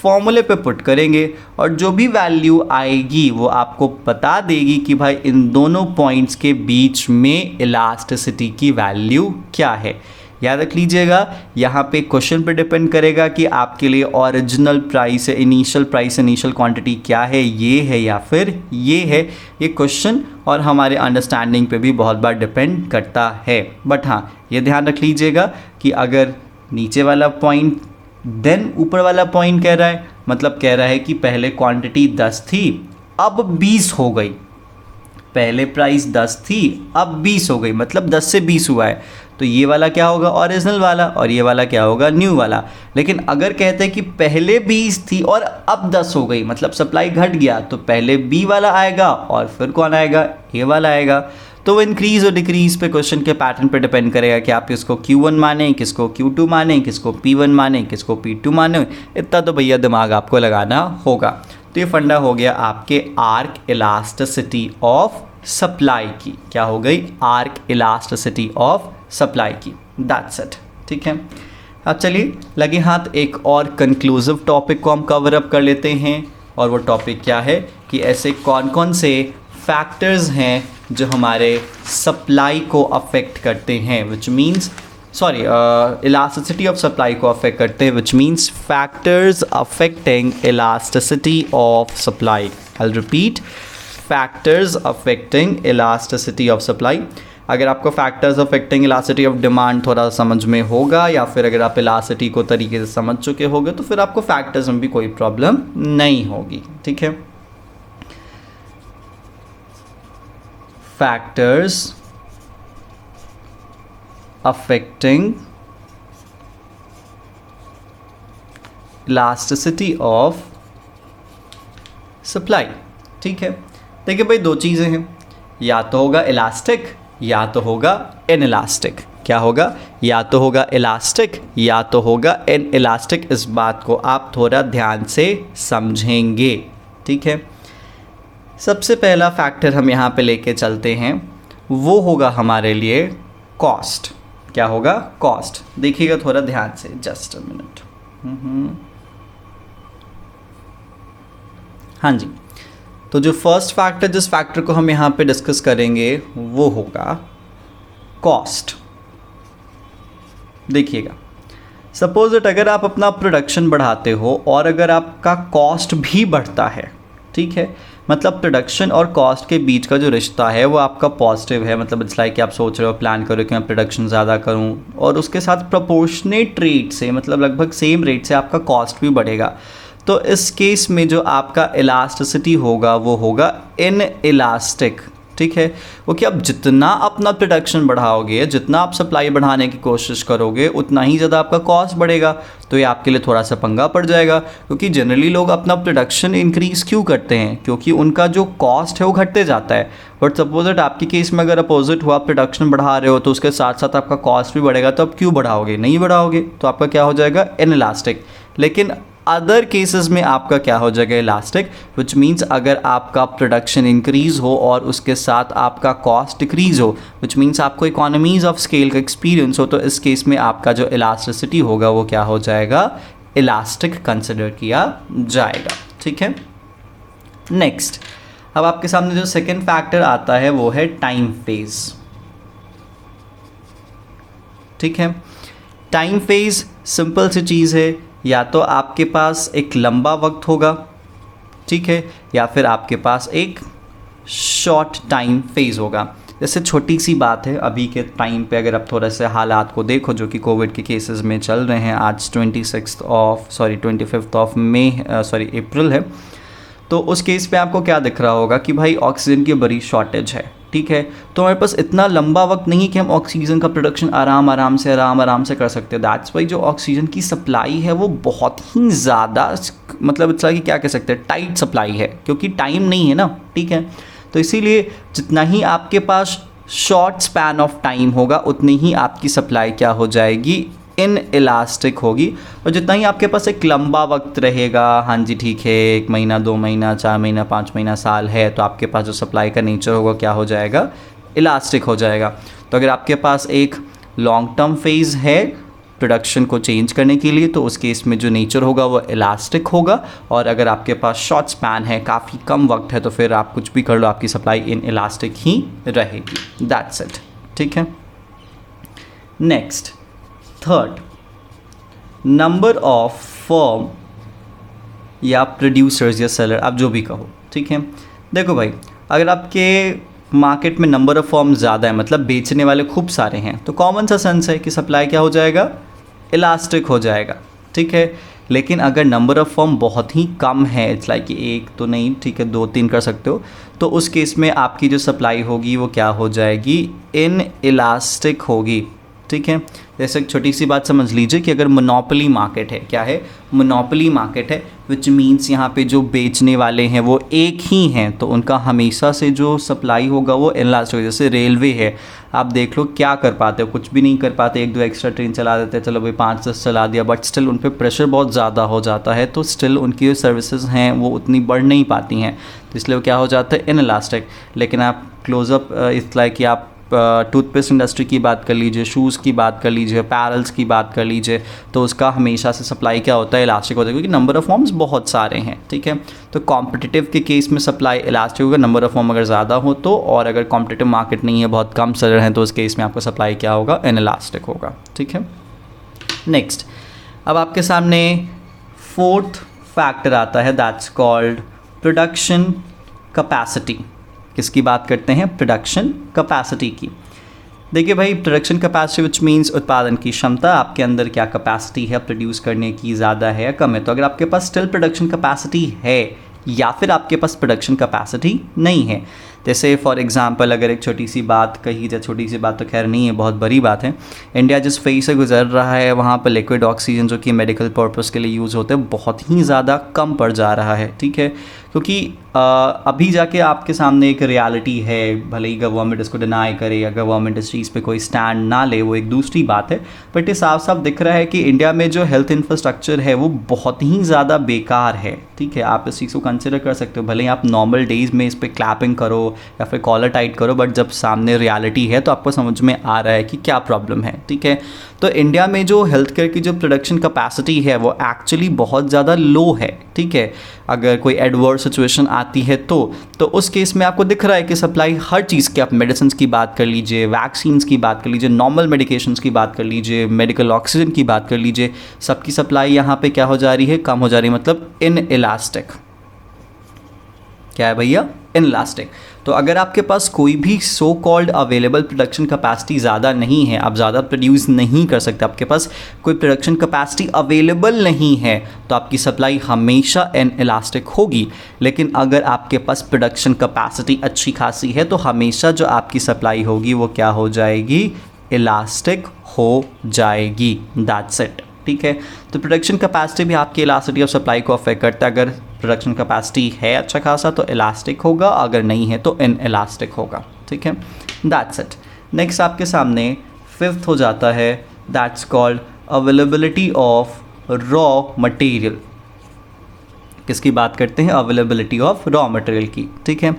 फॉर्मूले पे पुट करेंगे, और जो भी वैल्यू आएगी वो आपको बता देगी कि भाई इन दोनों पॉइंट्स के बीच में इलास्टिसिटी की वैल्यू क्या है। याद रख लीजिएगा, यहाँ पे क्वेश्चन पे डिपेंड करेगा कि आपके लिए ओरिजिनल प्राइस है, इनिशियल प्राइस, इनिशियल क्वांटिटी क्या है, ये है या फिर ये है। ये क्वेश्चन और हमारे अंडरस्टैंडिंग पे भी बहुत बार डिपेंड करता है। बट हाँ, ये ध्यान रख लीजिएगा कि अगर नीचे वाला पॉइंट देन ऊपर वाला पॉइंट कह रहा है, मतलब कह रहा है कि पहले क्वांटिटी 10 थी अब 20 हो गई, पहले प्राइस 10 थी अब 20 हो गई, मतलब 10 से 20 हुआ है, तो ये वाला क्या होगा? ओरिजिनल वाला, और ये वाला क्या होगा? न्यू वाला। लेकिन अगर कहते हैं कि पहले 20 थी और अब 10 हो गई, मतलब सप्लाई घट गया, तो पहले बी वाला आएगा और फिर कौन आएगा? ए वाला आएगा। तो वो इंक्रीज़ और डिक्रीज़ पे क्वेश्चन के पैटर्न पे डिपेंड करेगा कि आप किसको Q1 माने, किसको Q2 माने, किसको P1 माने, किसको P2 माने। इतना तो भैया दिमाग आपको लगाना होगा। तो ये फंडा हो गया आपके आर्क इलास्टिसिटी ऑफ सप्लाई की। क्या हो गई? आर्क इलास्टिसिटी ऑफ सप्लाई की। That's it. ठीक है, अब चलिए लगे हाथ एक और कंक्लूसिव टॉपिक को हम कवर अप कर लेते हैं, और वो टॉपिक क्या है कि ऐसे कौन कौन से फैक्टर्स हैं जो हमारे सप्लाई को अफेक्ट करते हैं, which means elasticity of supply को अफेक्ट करते हैं, which means factors affecting elasticity of supply. I will repeat, factors affecting elasticity of supply. अगर आपको factors affecting elasticity of demand थोड़ा समझ में होगा, या फिर अगर आप इलास्टिसिटी को तरीके से समझ चुके होगे, तो फिर आपको फैक्टर्स में भी कोई प्रॉब्लम नहीं होगी। ठीक है, factors affecting elasticity of supply. ठीक है, देखिए भाई दो चीज़ें हैं, या तो होगा इलास्टिक या तो होगा इनइलास्टिक। क्या होगा, या तो होगा इलास्टिक या तो होगा इनइलास्टिक। इस बात को आप थोड़ा ध्यान से समझेंगे, ठीक है। सबसे पहला फैक्टर हम यहाँ पे लेके चलते हैं, वो होगा हमारे लिए कॉस्ट। क्या होगा, कॉस्ट। देखिएगा थोड़ा ध्यान से, जस्ट अ मिनट। हाँ जी, तो जो फर्स्ट फैक्टर, जिस फैक्टर को हम यहाँ पे डिस्कस करेंगे वो होगा कॉस्ट। देखिएगा, सपोज दैट अगर आप अपना प्रोडक्शन बढ़ाते हो और अगर आपका कॉस्ट भी बढ़ता है, ठीक है, मतलब प्रोडक्शन और कॉस्ट के बीच का जो रिश्ता है वो आपका पॉजिटिव है। मतलब इट्स लाइक कि आप सोच रहे हो, प्लान करो कि मैं प्रोडक्शन ज़्यादा करूं और उसके साथ प्रोपोर्शनेट रेट से, मतलब लगभग सेम रेट से आपका कॉस्ट भी बढ़ेगा। तो इस केस में जो आपका इलास्टिसिटी होगा वो होगा इनइलास्टिक, ठीक है। क्योंकि आप जितना अपना प्रोडक्शन बढ़ाओगे, जितना आप सप्लाई बढ़ाने की कोशिश करोगे, उतना ही ज़्यादा आपका कॉस्ट बढ़ेगा। तो ये आपके लिए थोड़ा सा पंगा पड़ जाएगा, क्योंकि जनरली लोग अपना प्रोडक्शन इंक्रीज़ क्यों करते हैं, क्योंकि उनका जो कॉस्ट है वो घटते जाता है। बट सपोज दैट आपके केस में अगर अपोजिट हुआ, प्रोडक्शन बढ़ा रहे हो तो उसके साथ साथ आपका कॉस्ट भी बढ़ेगा, तो आप क्यों बढ़ाओगे, नहीं बढ़ाओगे, तो आपका क्या हो जाएगा, इनइलास्टिक। लेकिन अदर केसेस में आपका क्या हो जाएगा, इलास्टिक, विच मीन्स अगर आपका प्रोडक्शन इंक्रीज़ हो और उसके साथ आपका कॉस्ट डिक्रीज़ हो, विच मीन्स आपको इकोनॉमीज़ ऑफ स्केल का एक्सपीरियंस हो, तो इस केस में आपका जो इलास्टिसिटी होगा वो क्या हो जाएगा, इलास्टिक कंसिडर किया जाएगा, ठीक है। नेक्स्ट, अब आपके सामने जो सेकेंड फैक्टर आता है वो है टाइम फेज, ठीक है। टाइम फेज सिंपल सी चीज़ है, या तो आपके पास एक लंबा वक्त होगा, ठीक है, या फिर आपके पास एक शॉर्ट टाइम फेज होगा। जैसे छोटी सी बात है, अभी के टाइम पे अगर आप थोड़ा से हालात को देखो जो कि कोविड के केसेस में चल रहे हैं, आज 25 अप्रैल है, तो उस केस पे आपको क्या दिख रहा होगा कि भाई ऑक्सीजन की बड़ी शॉर्टेज है, ठीक है। तो हमारे पास इतना लंबा वक्त नहीं है कि हम ऑक्सीजन का प्रोडक्शन आराम से कर सकते हैं। दैट्स वाई जो ऑक्सीजन की सप्लाई है वो बहुत ही ज़्यादा, मतलब इतना कि क्या कह सकते हैं, टाइट सप्लाई है, क्योंकि टाइम नहीं है ना, ठीक है। तो इसीलिए जितना ही आपके पास शॉर्ट स्पैन ऑफ टाइम होगा उतनी ही आपकी सप्लाई क्या हो जाएगी, इनइलास्टिक होगी। और जितना ही आपके पास एक लंबा वक्त रहेगा, हाँ जी ठीक है, 1 महीना 2 महीना 4 महीना 5 महीना साल है, तो आपके पास जो सप्लाई का नेचर होगा क्या हो जाएगा, इलास्टिक हो जाएगा। तो अगर आपके पास एक लॉन्ग टर्म फेज़ है प्रोडक्शन को चेंज करने के लिए, तो उस केस में जो नेचर होगा वो इलास्टिक होगा। और अगर आपके पास शॉर्ट स्पैन है, काफ़ी कम वक्त है, तो फिर आप कुछ भी कर लो, आपकी सप्लाई इनइलास्टिक ही रहेगी। दैट्स इट, ठीक है। Next, third, number of firm या प्रोड्यूसर्स या सेलर, आप जो भी कहो, ठीक है। देखो भाई, अगर आपके मार्केट में नंबर ऑफ फर्म ज़्यादा है, मतलब बेचने वाले खूब सारे हैं, तो कॉमन सा सेंस है कि सप्लाई क्या हो जाएगा, इलास्टिक हो जाएगा, ठीक है। लेकिन अगर नंबर ऑफ फर्म बहुत ही कम है, इट्स लाइक कि एक तो नहीं, ठीक है, 2-3 कर सकते हो, तो उस केस में आपकी जो सप्लाई होगी वो क्या हो जाएगी, इनइलास्टिक होगी, ठीक है। जैसे एक छोटी सी बात समझ लीजिए कि अगर मोनोपोली मार्केट है, क्या है, मोनोपोली मार्केट है, विच मीन्स यहाँ पे जो बेचने वाले हैं वो एक ही हैं, तो उनका हमेशा से जो सप्लाई होगा वो इनलास्टिक होगा। जैसे रेलवे है, आप देख लो क्या कर पाते हो, कुछ भी नहीं कर पाते, 1-2 एक्स्ट्रा ट्रेन चला देते हैं, चलो भाई 5-10 चला दिया, बट स्टिल उन पर प्रेशर बहुत ज़्यादा हो जाता है, तो स्टिल उनकी जो सर्विसेज हैं वो उतनी बढ़ नहीं पाती हैं, तो इसलिए वो क्या हो जाता है, इनइलास्टिक। लेकिन आप क्लोजअप इट्स लाइक कि आप टूथपेस्ट इंडस्ट्री की बात कर लीजिए, शूज़ की बात कर लीजिए, पैरल्स की बात कर लीजिए, तो उसका हमेशा से सप्लाई क्या होता है, इलास्टिक होता है, क्योंकि नंबर ऑफ फॉर्म्स बहुत सारे हैं, ठीक है। तो कॉम्पिटिटिव के केस में सप्लाई इलास्टिक होगा, नंबर ऑफ फॉर्म अगर ज़्यादा हो तो, और अगर कॉम्पिटिटिव मार्केट नहीं है, बहुत कम सेलर हैं, तो उस केस में आपका सप्लाई क्या होगा, इनइलास्टिक होगा, ठीक है। नेक्स्ट, अब आपके सामने फोर्थ फैक्टर आता है, दैट्स कॉल्ड प्रोडक्शन कैपेसिटी। किसकी बात करते हैं, प्रोडक्शन कैपेसिटी की। देखिए भाई, प्रोडक्शन कैपेसिटी विच मीन्स उत्पादन की क्षमता, आपके अंदर क्या कैपेसिटी है प्रोड्यूस करने की, ज़्यादा है या कम है। तो अगर आपके पास स्टिल प्रोडक्शन कैपेसिटी है या फिर आपके पास प्रोडक्शन कैपेसिटी नहीं है, जैसे फॉर एग्जांपल अगर एक छोटी सी बात कही जाए, छोटी सी बात तो खैर नहीं है, बहुत बड़ी बात है, इंडिया जिस फेज से गुजर रहा है वहाँ पर लिक्विड ऑक्सीजन जो कि मेडिकल पर्पस के लिए यूज़ होते हैं बहुत ही ज़्यादा कम पड़ जा रहा है, ठीक है। क्योंकि अभी जाके आपके सामने एक रियलिटी है, भले ही गवर्नमेंट इसको डिनाई करे या गवर्नमेंट इस चीज़ पे कोई स्टैंड ना ले, वो एक दूसरी बात है, बट ये साफ साफ दिख रहा है कि इंडिया में जो हेल्थ इंफ्रास्ट्रक्चर है वो बहुत ही ज़्यादा बेकार है। ठीक है, आप इस चीज़ को कंसिडर कर सकते हो, भले ही आप नॉर्मल डेज़ में इस पर क्लैपिंग करो या फिर कॉलर टाइट करो, बट जब सामने रियलिटी है तो आपको समझ में आ रहा है कि क्या प्रॉब्लम है। ठीक है, तो इंडिया में जो हेल्थ केयर की जो प्रोडक्शन कैपेसिटी है वो एक्चुअली बहुत ज़्यादा लो है। ठीक है, अगर कोई एडवर्स सिचुएशन आती है तो उस केस में आपको दिख रहा है कि सप्लाई हर चीज़ की, आप मेडिसिन की बात कर लीजिए, वैक्सीन्स की बात कर लीजिए, नॉर्मल मेडिकेशंस की बात कर लीजिए, मेडिकल ऑक्सीजन की बात कर लीजिए, सबकी सप्लाई यहाँ पे क्या हो जा रही है, कम हो जा रही है, मतलब इनइलास्टिक। क्या है भैया, इनइलास्टिक। तो अगर आपके पास कोई भी so called available production capacity ज़्यादा नहीं है, आप ज़्यादा प्रोड्यूस नहीं कर सकते, आपके पास कोई प्रोडक्शन कैपेसिटी अवेलेबल नहीं है, तो आपकी सप्लाई हमेशा इनइलास्टिक होगी। लेकिन अगर आपके पास प्रोडक्शन कैपेसिटी अच्छी खासी है तो हमेशा जो आपकी सप्लाई होगी वो क्या हो जाएगी, इलास्टिक हो जाएगी। That's it. ठीक है, तो प्रोडक्शन कैपेसिटी भी आपकी इलास्टिसिटी ऑफ सप्लाई को अफेक्ट करता है। अगर प्रोडक्शन कैपेसिटी है अच्छा खासा तो इलास्टिक होगा, अगर नहीं है तो इनइलास्टिक होगा। ठीक है, दैट्स इट। नेक्स्ट आपके सामने फिफ्थ हो जाता है, that's called availability of raw material. किसकी बात करते हैं, अवेलेबिलिटी ऑफ रॉ मटेरियल की। ठीक है,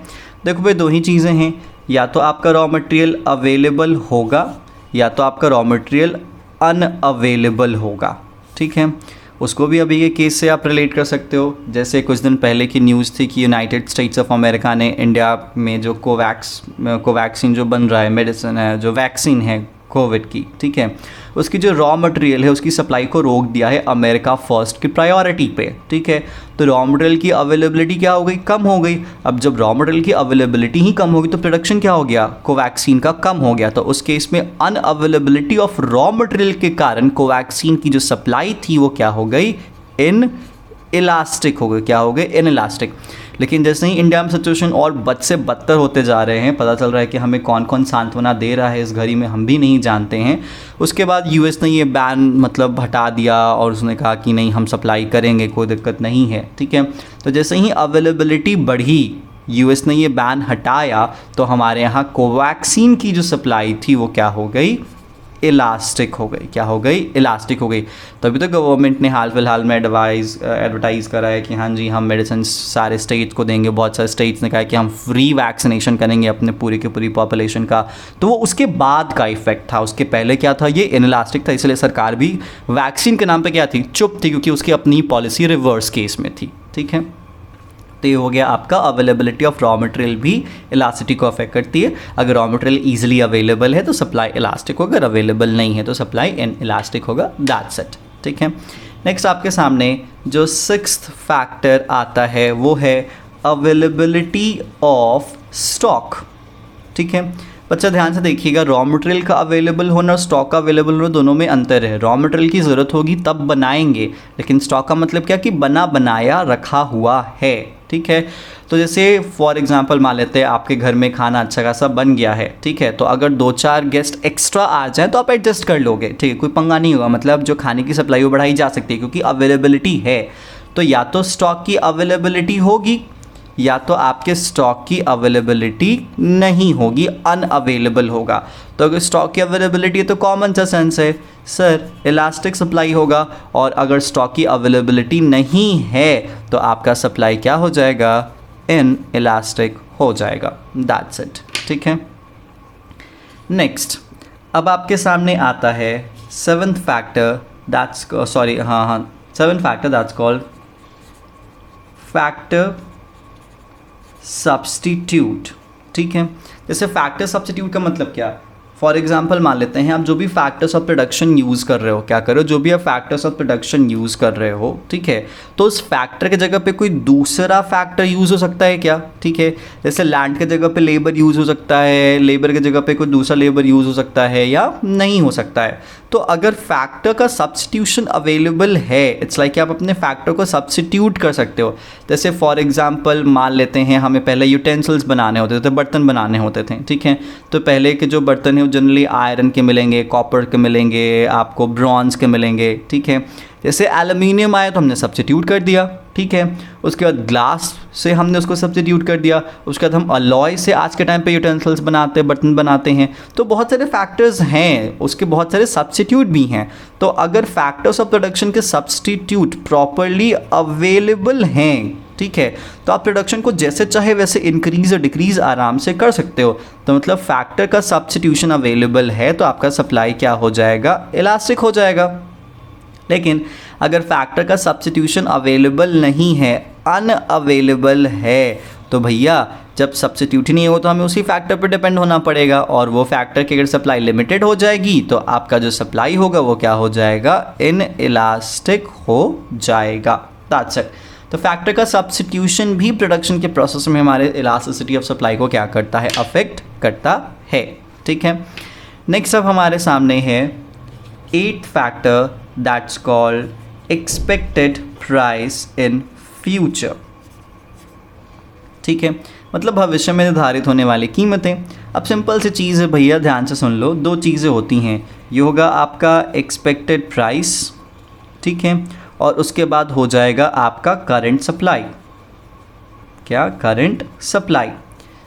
देखो भाई दो ही चीज़ें हैं, या तो आपका रॉ मटेरियल अवेलेबल होगा या तो आपका रॉ मटेरियल अनअवेलेबल होगा। ठीक है, उसको भी अभी के केस से आप रिलेट कर सकते हो। जैसे कुछ दिन पहले की न्यूज़ थी कि यूनाइटेड स्टेट्स ऑफ अमेरिका ने इंडिया में जो कोवैक्सीन जो बन रहा है, मेडिसिन है, जो वैक्सीन है कोविड की, ठीक है, उसकी जो रॉ मटेरियल है उसकी सप्लाई को रोक दिया है अमेरिका फर्स्ट की प्रायोरिटी पे। ठीक है, तो रॉ मटेरियल की अवेलेबिलिटी क्या हो गई, कम हो गई। अब जब रॉ मटेरियल की अवेलेबिलिटी ही कम होगी तो प्रोडक्शन क्या हो गया, कोवैक्सीन का कम हो गया। तो उस केस में अनअवेलेबिलिटी ऑफ रॉ मटेरियल के कारण कोवैक्सीन की जो सप्लाई थी वो क्या हो गई, इन इलास्टिक हो गई। क्या हो गए, इन इलास्टिक। लेकिन जैसे ही इंडिया में सिचुएशन और बद से बदतर होते जा रहे हैं, पता चल रहा है कि हमें कौन कौन सांत्वना दे रहा है इस घड़ी में हम भी नहीं जानते हैं। उसके बाद यूएस ने ये बैन मतलब हटा दिया और उसने कहा कि नहीं हम सप्लाई करेंगे, कोई दिक्कत नहीं है। ठीक है, तो जैसे ही अवेलेबिलिटी बढ़ी, यूएस ने ये बैन हटाया, तो हमारे यहाँ कोवैक्सीन की जो सप्लाई थी वो क्या हो गई, इलास्टिक हो गई। क्या हो गई, इलास्टिक हो गई। तभी तो गवर्नमेंट ने हाल फिलहाल में एडवर्टाइज़ करा है कि हाँ जी हम मेडिसिन सारे स्टेट्स को देंगे। बहुत सारे स्टेट्स ने कहा है कि हम फ्री वैक्सीनेशन करेंगे अपने पूरी की पूरी पॉपुलेशन का। तो वो उसके बाद का इफेक्ट था, उसके पहले क्या था, ये इनइलास्टिक था। इसलिए सरकार भी वैक्सीन के नाम पर क्या थी, चुप थी, क्योंकि उसकी अपनी पॉलिसी रिवर्स केस में थी। ठीक है, तो ये हो गया आपका अवेलेबिलिटी ऑफ रॉ मटेरियल भी इलास्टिसिटी को अफेक्ट करती है। अगर रॉ मटेरियल इजीली अवेलेबल है तो सप्लाई इलास्टिक होगा, अगर अवेलेबल नहीं है तो सप्लाई इन इलास्टिक होगा। That's it. ठीक है, नेक्स्ट आपके सामने जो सिक्स्थ फैक्टर आता है वो है अवेलेबिलिटी ऑफ स्टॉक। ठीक है बच्चा, ध्यान से देखिएगा, रॉ मटेरियल का अवेलेबल होना और स्टॉक का अवेलेबल होना दोनों में अंतर है। रॉ मटेरियल की ज़रूरत होगी तब बनाएंगे, लेकिन स्टॉक का मतलब क्या कि बना बनाया रखा हुआ है। ठीक है, तो जैसे फॉर एग्जांपल मान लेते हैं आपके घर में खाना अच्छा खासा बन गया है। ठीक है, तो अगर 2-4 गेस्ट एक्स्ट्रा आ जाए तो आप एडजस्ट कर लोगे। ठीक है, कोई पंगा नहीं होगा, मतलब जो खाने की सप्लाई वो बढ़ाई जा सकती है क्योंकि अवेलेबिलिटी है। तो या तो स्टॉक की अवेलेबिलिटी होगी या तो आपके स्टॉक की अवेलेबिलिटी नहीं होगी, अनअवेलेबल होगा। तो अगर स्टॉक की अवेलेबिलिटी है तो कॉमन सा सेंस है सर इलास्टिक सप्लाई होगा, और अगर स्टॉक की अवेलेबिलिटी नहीं है तो आपका सप्लाई क्या हो जाएगा, इन इलास्टिक हो जाएगा। That's it. ठीक है, नेक्स्ट अब आपके सामने आता है seventh factor, seventh factor that's called factor substitute. ठीक है, जैसे फैक्टर सब्स्टिट्यूट का मतलब क्या, फॉर एग्जांपल मान लेते हैं आप जो भी फैक्टर्स ऑफ प्रोडक्शन यूज़ कर रहे हो, क्या करो, जो भी आप फैक्टर्स ऑफ प्रोडक्शन यूज़ कर रहे हो, ठीक है, तो उस फैक्टर के जगह पे कोई दूसरा फैक्टर यूज़ हो सकता है क्या। ठीक है, जैसे लैंड के जगह पे लेबर यूज़ हो सकता है, लेबर के जगह पे कोई दूसरा लेबर यूज़ हो सकता है या नहीं हो सकता है। तो अगर फैक्टर का सब्स्टिट्यूशन अवेलेबल है, इट्स लाइक आप अपने फैक्टर को सब्स्टिट्यूट कर सकते हो। जैसे फॉर एग्जांपल मान लेते हैं हमें पहले यूटेंसिल्स बनाने होते थे, बर्तन बनाने होते थे। ठीक है, तो पहले के जो बर्तन हैं वो जनरली आयरन के मिलेंगे, कॉपर के मिलेंगे, आपको ब्रॉन्ज के मिलेंगे। ठीक है, जैसे एल्युमिनियम आया तो हमने सब्स्टिट्यूट कर दिया। ठीक है। उसके बाद ग्लास से हमने उसको सब्स्टिट्यूट कर दिया, उसके बाद हम अलॉय से आज के टाइम पे यूटेंसिल्स बनाते हैं, बर्तन बनाते हैं। तो बहुत सारे फैक्टर्स हैं, उसके बहुत सारे सब्स्टिट्यूट भी हैं। तो अगर फैक्टर्स ऑफ प्रोडक्शन के सब्स्टिट्यूट प्रॉपरली अवेलेबल हैं, ठीक है, तो आप प्रोडक्शन को जैसे चाहे वैसे इंक्रीज और डिक्रीज आराम से कर सकते हो। तो मतलब फैक्टर का सब्स्टिट्यूशन अवेलेबल है तो आपका सप्लाई क्या हो जाएगा, इलास्टिक हो जाएगा। लेकिन अगर फैक्टर का सब्स्टिट्यूशन अवेलेबल नहीं है, अनअवेलेबल है, तो भैया जब सब्स्टिट्यूट ही नहीं हो तो हमें उसी फैक्टर पर डिपेंड होना पड़ेगा। और वो फैक्टर की अगर सप्लाई लिमिटेड हो जाएगी तो आपका जो सप्लाई होगा वो क्या हो जाएगा, इन इलास्टिक हो जाएगा। That's it. तो फैक्टर का सब्स्टिट्यूशन भी प्रोडक्शन के प्रोसेस में हमारे इलास्टिसिटी ऑफ सप्लाई को क्या करता है, अफेक्ट करता है। ठीक है। नेक्स्ट अब हमारे सामने है 8th factor, that's called expected price in future. ठीक है, मतलब भविष्य में निर्धारित होने वाली कीमतें। अब सिंपल सी चीज़ है भैया, ध्यान से सुन लो, दो चीज़ें होती हैं। ये होगा आपका एक्सपेक्टेड प्राइस, ठीक है, और उसके बाद हो जाएगा आपका करंट सप्लाई। क्या, करंट सप्लाई।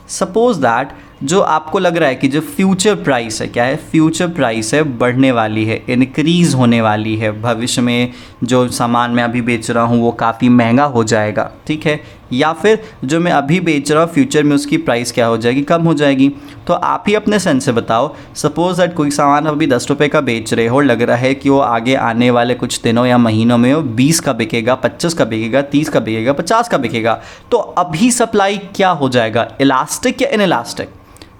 सपोज दैट जो आपको लग रहा है कि जो फ्यूचर प्राइस है, क्या है, फ्यूचर प्राइस है, बढ़ने वाली है, इनक्रीज़ होने वाली है, भविष्य में जो सामान मैं अभी बेच रहा हूँ वो काफ़ी महंगा हो जाएगा, ठीक है, या फिर जो मैं अभी बेच रहा हूँ फ्यूचर में उसकी प्राइस क्या हो जाएगी, कम हो जाएगी। तो आप ही अपने सेंस से बताओ, सपोज दैट कोई सामान अभी 10 रुपये का बेच रहे हो, लग रहा है कि वो आगे आने वाले कुछ दिनों या महीनों में वो 20 का बिकेगा, 25 का बिकेगा, 30 का बिकेगा, 50 का बिकेगा, तो अभी सप्लाई क्या हो जाएगा, इलास्टिक या इनइलास्टिक?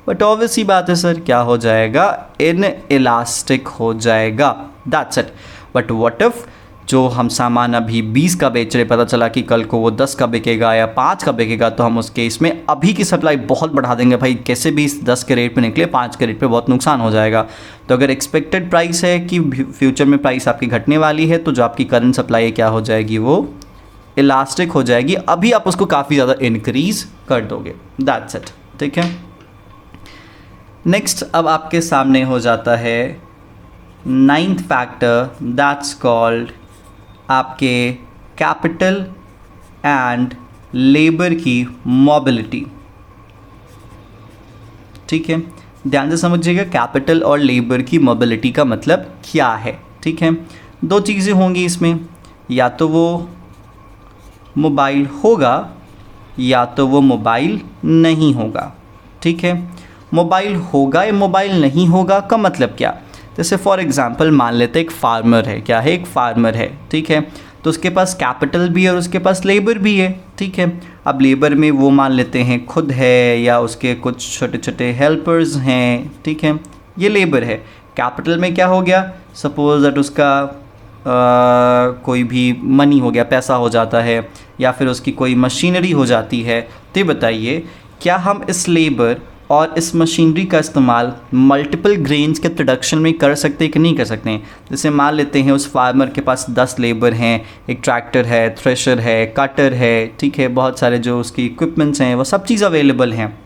बट ऑब्वियस ही बात है सर, क्या हो जाएगा, इन इलास्टिक हो जाएगा। That's it. But what if जो हम सामान अभी 20 का बेच रहे, पता चला कि कल को वो 10 का बिकेगा या 5 का बिकेगा, तो हम उस केस में अभी की सप्लाई बहुत बढ़ा देंगे। भाई कैसे भी 10 के रेट पे निकले 5 के रेट पे बहुत नुकसान हो जाएगा। तो अगर एक्सपेक्टेड प्राइस है कि फ्यूचर में प्राइस आपकी घटने वाली है, तो जो आपकी करंट सप्लाई है क्या हो जाएगी, वो इलास्टिक हो जाएगी। अभी आप उसको काफ़ी ज़्यादा इंक्रीज कर दोगे। That's it. ठीक है। नेक्स्ट अब आपके सामने हो जाता है 9th फैक्टर, दैट्स कॉल्ड आपके कैपिटल एंड लेबर की मोबिलिटी। ठीक है, ध्यान से समझिएगा, कैपिटल और लेबर की मोबिलिटी का मतलब क्या है। ठीक है, दो चीज़ें होंगी इसमें, या तो वो मोबाइल होगा या तो वो मोबाइल नहीं होगा। ठीक है, मोबाइल होगा या मोबाइल नहीं होगा का मतलब क्या, जैसे फॉर एग्जांपल मान लेते एक फार्मर है, क्या है, एक फार्मर है, ठीक है, तो उसके पास कैपिटल भी है और उसके पास लेबर भी है। ठीक है, अब लेबर में वो मान लेते हैं खुद है या उसके कुछ छोटे छोटे हेल्पर्स हैं, ठीक है, ये लेबर है। कैपिटल में क्या हो गया, सपोज दैट उसका कोई भी मनी हो गया, पैसा हो जाता है, या फिर उसकी कोई मशीनरी हो जाती है। तो बताइए, क्या हम इस लेबर और इस मशीनरी का इस्तेमाल मल्टीपल ग्रेन्स के प्रोडक्शन में कर सकते हैं कि नहीं कर सकते हैं? जैसे मान लेते हैं उस फार्मर के पास 10 लेबर हैं, एक ट्रैक्टर है, थ्रेशर है, कटर है, ठीक है, बहुत सारे जो उसकी इक्विपमेंट्स हैं वो सब चीज़ अवेलेबल हैं,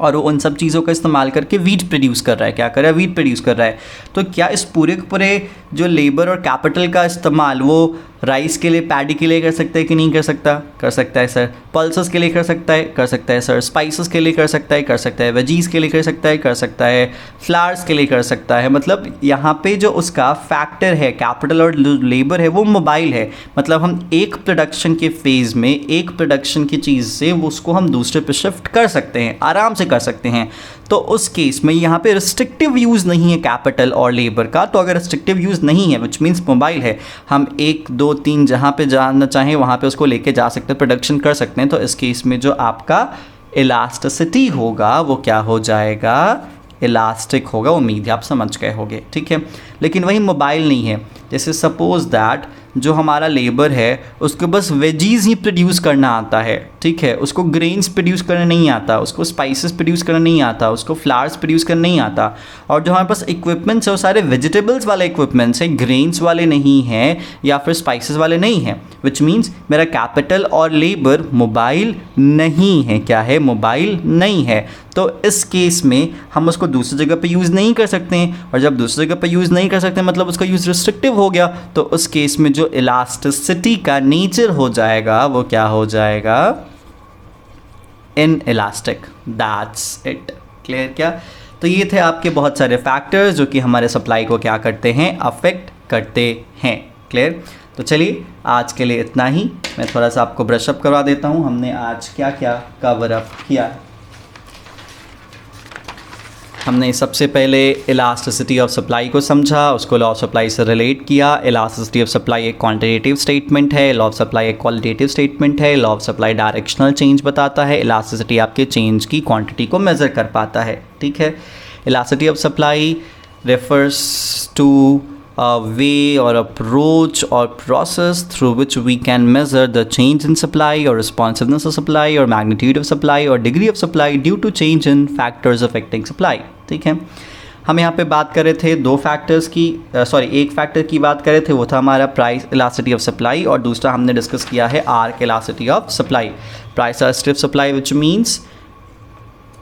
और वो उन सब चीज़ों का इस्तेमाल करके वीट प्रोड्यूस कर रहा है। क्या कर रहा है, वीट प्रोड्यूस कर रहा है। तो क्या इस पूरे के पूरे जो लेबर और कैपिटल का इस्तेमाल वो राइस के लिए, पैडी के लिए कर सकता है कि नहीं कर सकता? कर सकता है सर। पल्सेस के लिए कर सकता है? कर सकता है सर। स्पाइसेस के लिए कर सकता है? कर सकता है। वेजीज के लिए कर सकता है? कर सकता है। फ्लावर्स के लिए कर सकता है। मतलब यहाँ पे जो उसका फैक्टर है कैपिटल और लेबर है वो मोबाइल है। मतलब हम एक प्रोडक्शन के फेज़ में एक प्रोडक्शन की चीज़ से उसको हम दूसरे पे शिफ्ट कर सकते हैं, आराम से कर सकते हैं। तो उस केस में यहाँ पे रिस्ट्रिक्टिव यूज़ नहीं है कैपिटल और लेबर का। तो अगर रिस्ट्रिक्टिव यूज़ नहीं है विच मीन्स मोबाइल है, हम 1 2 3 जहाँ पे जाना चाहें वहाँ पे उसको लेके जा सकते हैं, प्रोडक्शन कर सकते हैं। तो इस केस में जो आपका इलास्टिसिटी होगा वो क्या हो जाएगा, इलास्टिक होगा। उम्मीद है आप समझ गए होंगे, ठीक है। लेकिन वही मोबाइल नहीं है। जैसे सपोज दैट जो हमारा लेबर है उसको बस वेजीज़ ही प्रोड्यूस करना आता है, ठीक है, उसको ग्रेन्स प्रोड्यूस करना नहीं आता, उसको स्पाइसेस प्रोड्यूस करना नहीं आता, उसको फ्लावर्स प्रोड्यूस करना नहीं आता। और जो हमारे पास इक्विपमेंट्स है वो सारे वेजिटेबल्स वाले इक्विपमेंट्स हैं, ग्रेन्स वाले नहीं हैं या फिर स्पाइसेस वाले नहीं हैं। विच मीन्स मेरा कैपिटल और लेबर मोबाइल नहीं है। क्या है, मोबाइल नहीं है। तो इस केस में हम उसको दूसरी जगह पे यूज़ नहीं कर सकते हैं, और जब दूसरी जगह पे यूज़ नहीं कर सकते मतलब उसका यूज़ रिस्ट्रिक्टिव हो गया। तो उस केस में जो जो इलास्टिसिटी का नेचर हो जाएगा वो क्या हो जाएगा, in elastic. That's it. Clear क्या? तो ये थे आपके बहुत सारे फैक्टर्स जो कि हमारे सप्लाई को क्या करते हैं, अफेक्ट करते हैं। क्लियर? तो चलिए आज के लिए इतना ही। मैं थोड़ा सा आपको ब्रशअप करवा देता हूँ हमने आज क्या क्या कवर अप किया। हमने सबसे पहले इलास्टिसिटी ऑफ सप्लाई को समझा, उसको लॉ ऑफ सप्लाई से रिलेट किया। इलास्टिसिटी ऑफ सप्लाई एक क्वांटिटेटिव स्टेटमेंट है, लॉ ऑफ सप्लाई एक क्वालिटेटिव स्टेटमेंट है। Law of supply directional change बताता है, इलास्टिसिटी आपके चेंज की क्वांटिटी को मेज़र कर पाता है। ठीक है। Elasticity of supply refers to a way or approach or process through which we can measure the change in supply or responsiveness of supply or magnitude of supply or degree of supply due to change in factors affecting supply। ठीक है। हम यहाँ पे बात कर रहे थे दो फैक्टर्स की, एक फैक्टर की बात कर रहे थे, वो था हमारा प्राइस इलास्टिसिटी ऑफ सप्लाई, और दूसरा हमने डिस्कस किया है arc elasticity of supply. Price elasticity of supply which means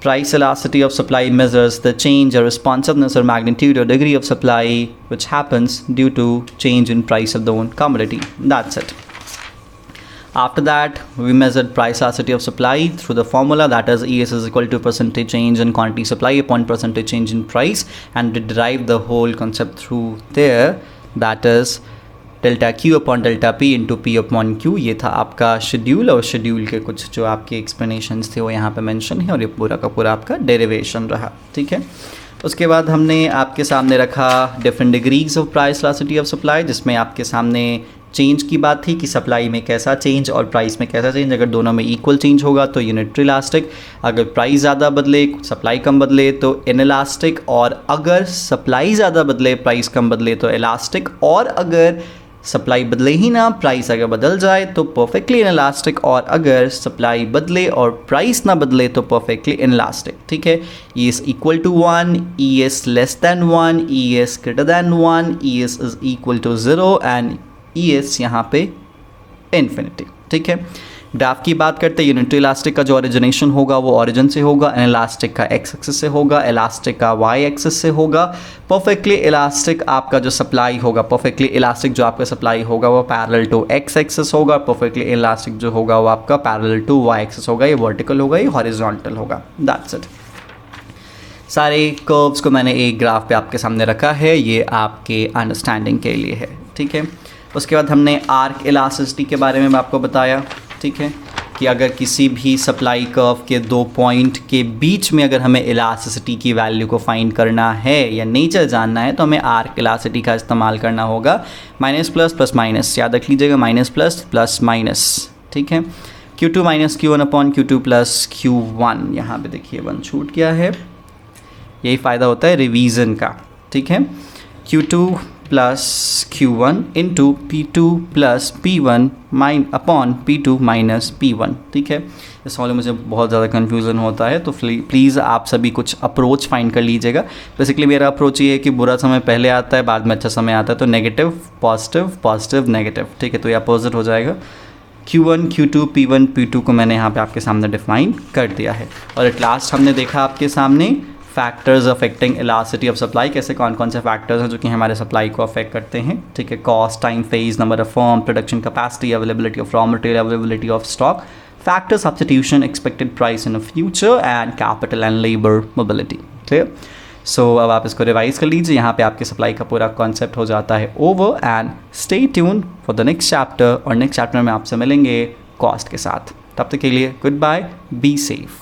price elasticity of supply measures the change or responsiveness or magnitude or degree of supply which happens due to change in price of the own commodity. That's it. After that, we measured price elasticity of supply through the formula, that is ES is equal to percentage change in quantity supply upon percentage change in price, and we derived the whole concept through there, that is delta Q upon delta P into P upon Q. ये था आपका schedule, और schedule के कुछ जो आपके explanations थे वो यहाँ पे मेंशन है, और ये पूरा का पूरा आपका डेरिवेशन रहा। ठीक है। उसके बाद हमने आपके सामने रखा different degrees of price elasticity of supply, जिसमें आपके सामने चेंज की बात थी कि सप्लाई में कैसा चेंज और प्राइस में कैसा चेंज। अगर दोनों में इक्वल चेंज होगा तो यूनिटरी इलास्टिक, अगर प्राइस ज़्यादा बदले सप्लाई कम बदले तो इनइलास्टिक, और अगर सप्लाई ज़्यादा बदले प्राइस कम बदले तो इलास्टिक, और अगर सप्लाई बदले ही ना प्राइस अगर बदल जाए तो परफेक्टली इनइलास्टिक, और अगर सप्लाई बदले और प्राइस ना बदले तो परफेक्टली इनइलास्टिक। ठीक है। E S equal to 1, E S less than 1, E S greater than 1, E S is equal to 0 and E S यहाँ पे इन्फिनिटी। ठीक है। ग्राफ की बात करते हैं, यूनिटरी इलास्टिक का जो ओरिजिनेशन होगा वो ओरिजिन से होगा, इनइलास्टिक का एक्स एक्सिस से होगा, इलास्टिक का वाई एक्सिस से होगा। परफेक्टली इलास्टिक आपका जो सप्लाई होगा, परफेक्टली इलास्टिक जो आपका सप्लाई होगा वो पैरेलल टू एक्स एक्सिस होगा, परफेक्टली इलास्टिक जो होगा वो आपका पैरेलल टू वाई एक्सिस होगा। ये वर्टिकल होगा, ये हॉरिजॉन्टल होगा। That's it. सारे कर्व्स को मैंने एक ग्राफ पे आपके सामने रखा है, ये आपके अंडरस्टैंडिंग के लिए है। ठीक है। उसके बाद हमने आर्क इलास्टिसिटी के बारे में आपको बताया। ठीक है, कि अगर किसी भी सप्लाई कर्व के दो पॉइंट के बीच में अगर हमें इलास्टिसिटी की वैल्यू को फाइंड करना है या नेचर जानना है तो हमें आर्क इलास्टिसिटी का इस्तेमाल करना होगा। माइनस प्लस प्लस माइनस, याद रख लीजिएगा, माइनस प्लस प्लस माइनस। ठीक है। Q2 minus Q1 upon Q2 plus Q1, यहाँ पे देखिए 1 छूट गया है। यही फ़ायदा होता है रिवीजन का। ठीक है। Q2 plus Q1 into P2 plus P1 upon P2 minus P1। ठीक है। इस वाले मुझे बहुत ज़्यादा कन्फ्यूज़न होता है, तो प्लीज़ आप सभी कुछ अप्रोच फाइंड कर लीजिएगा। बेसिकली मेरा अप्रोच ये है कि बुरा समय पहले आता है, बाद में अच्छा समय आता है, तो नेगेटिव पॉजिटिव पॉजिटिव नेगेटिव। ठीक है। तो ये अपोजिट हो जाएगा। Q1 Q2 P1 P2 को मैंने यहाँ पे आपके सामने डिफाइन कर दिया है। और एट लास्ट हमने देखा आपके सामने factors affecting elasticity of supply, कैसे कौन कौन से फैक्टर्स हैं जो कि हमारे सप्लाई को अफेक्ट करते हैं। ठीक है। Cost, time phase, number of firm, production capacity, availability of raw material, availability of stock, factor substitution, expected price in the future, and capital and labour mobility. Clear? So अब आप इसको revise कर लीजिए। यहाँ पे आपके सप्लाई का पूरा कॉन्सेप्ट हो जाता है over, and stay tune for the next chapter, और नेक्स्ट चैप्टर में आपसे मिलेंगे कॉस्ट के साथ। तब तक के लिए गुड बाय, बी सेफ।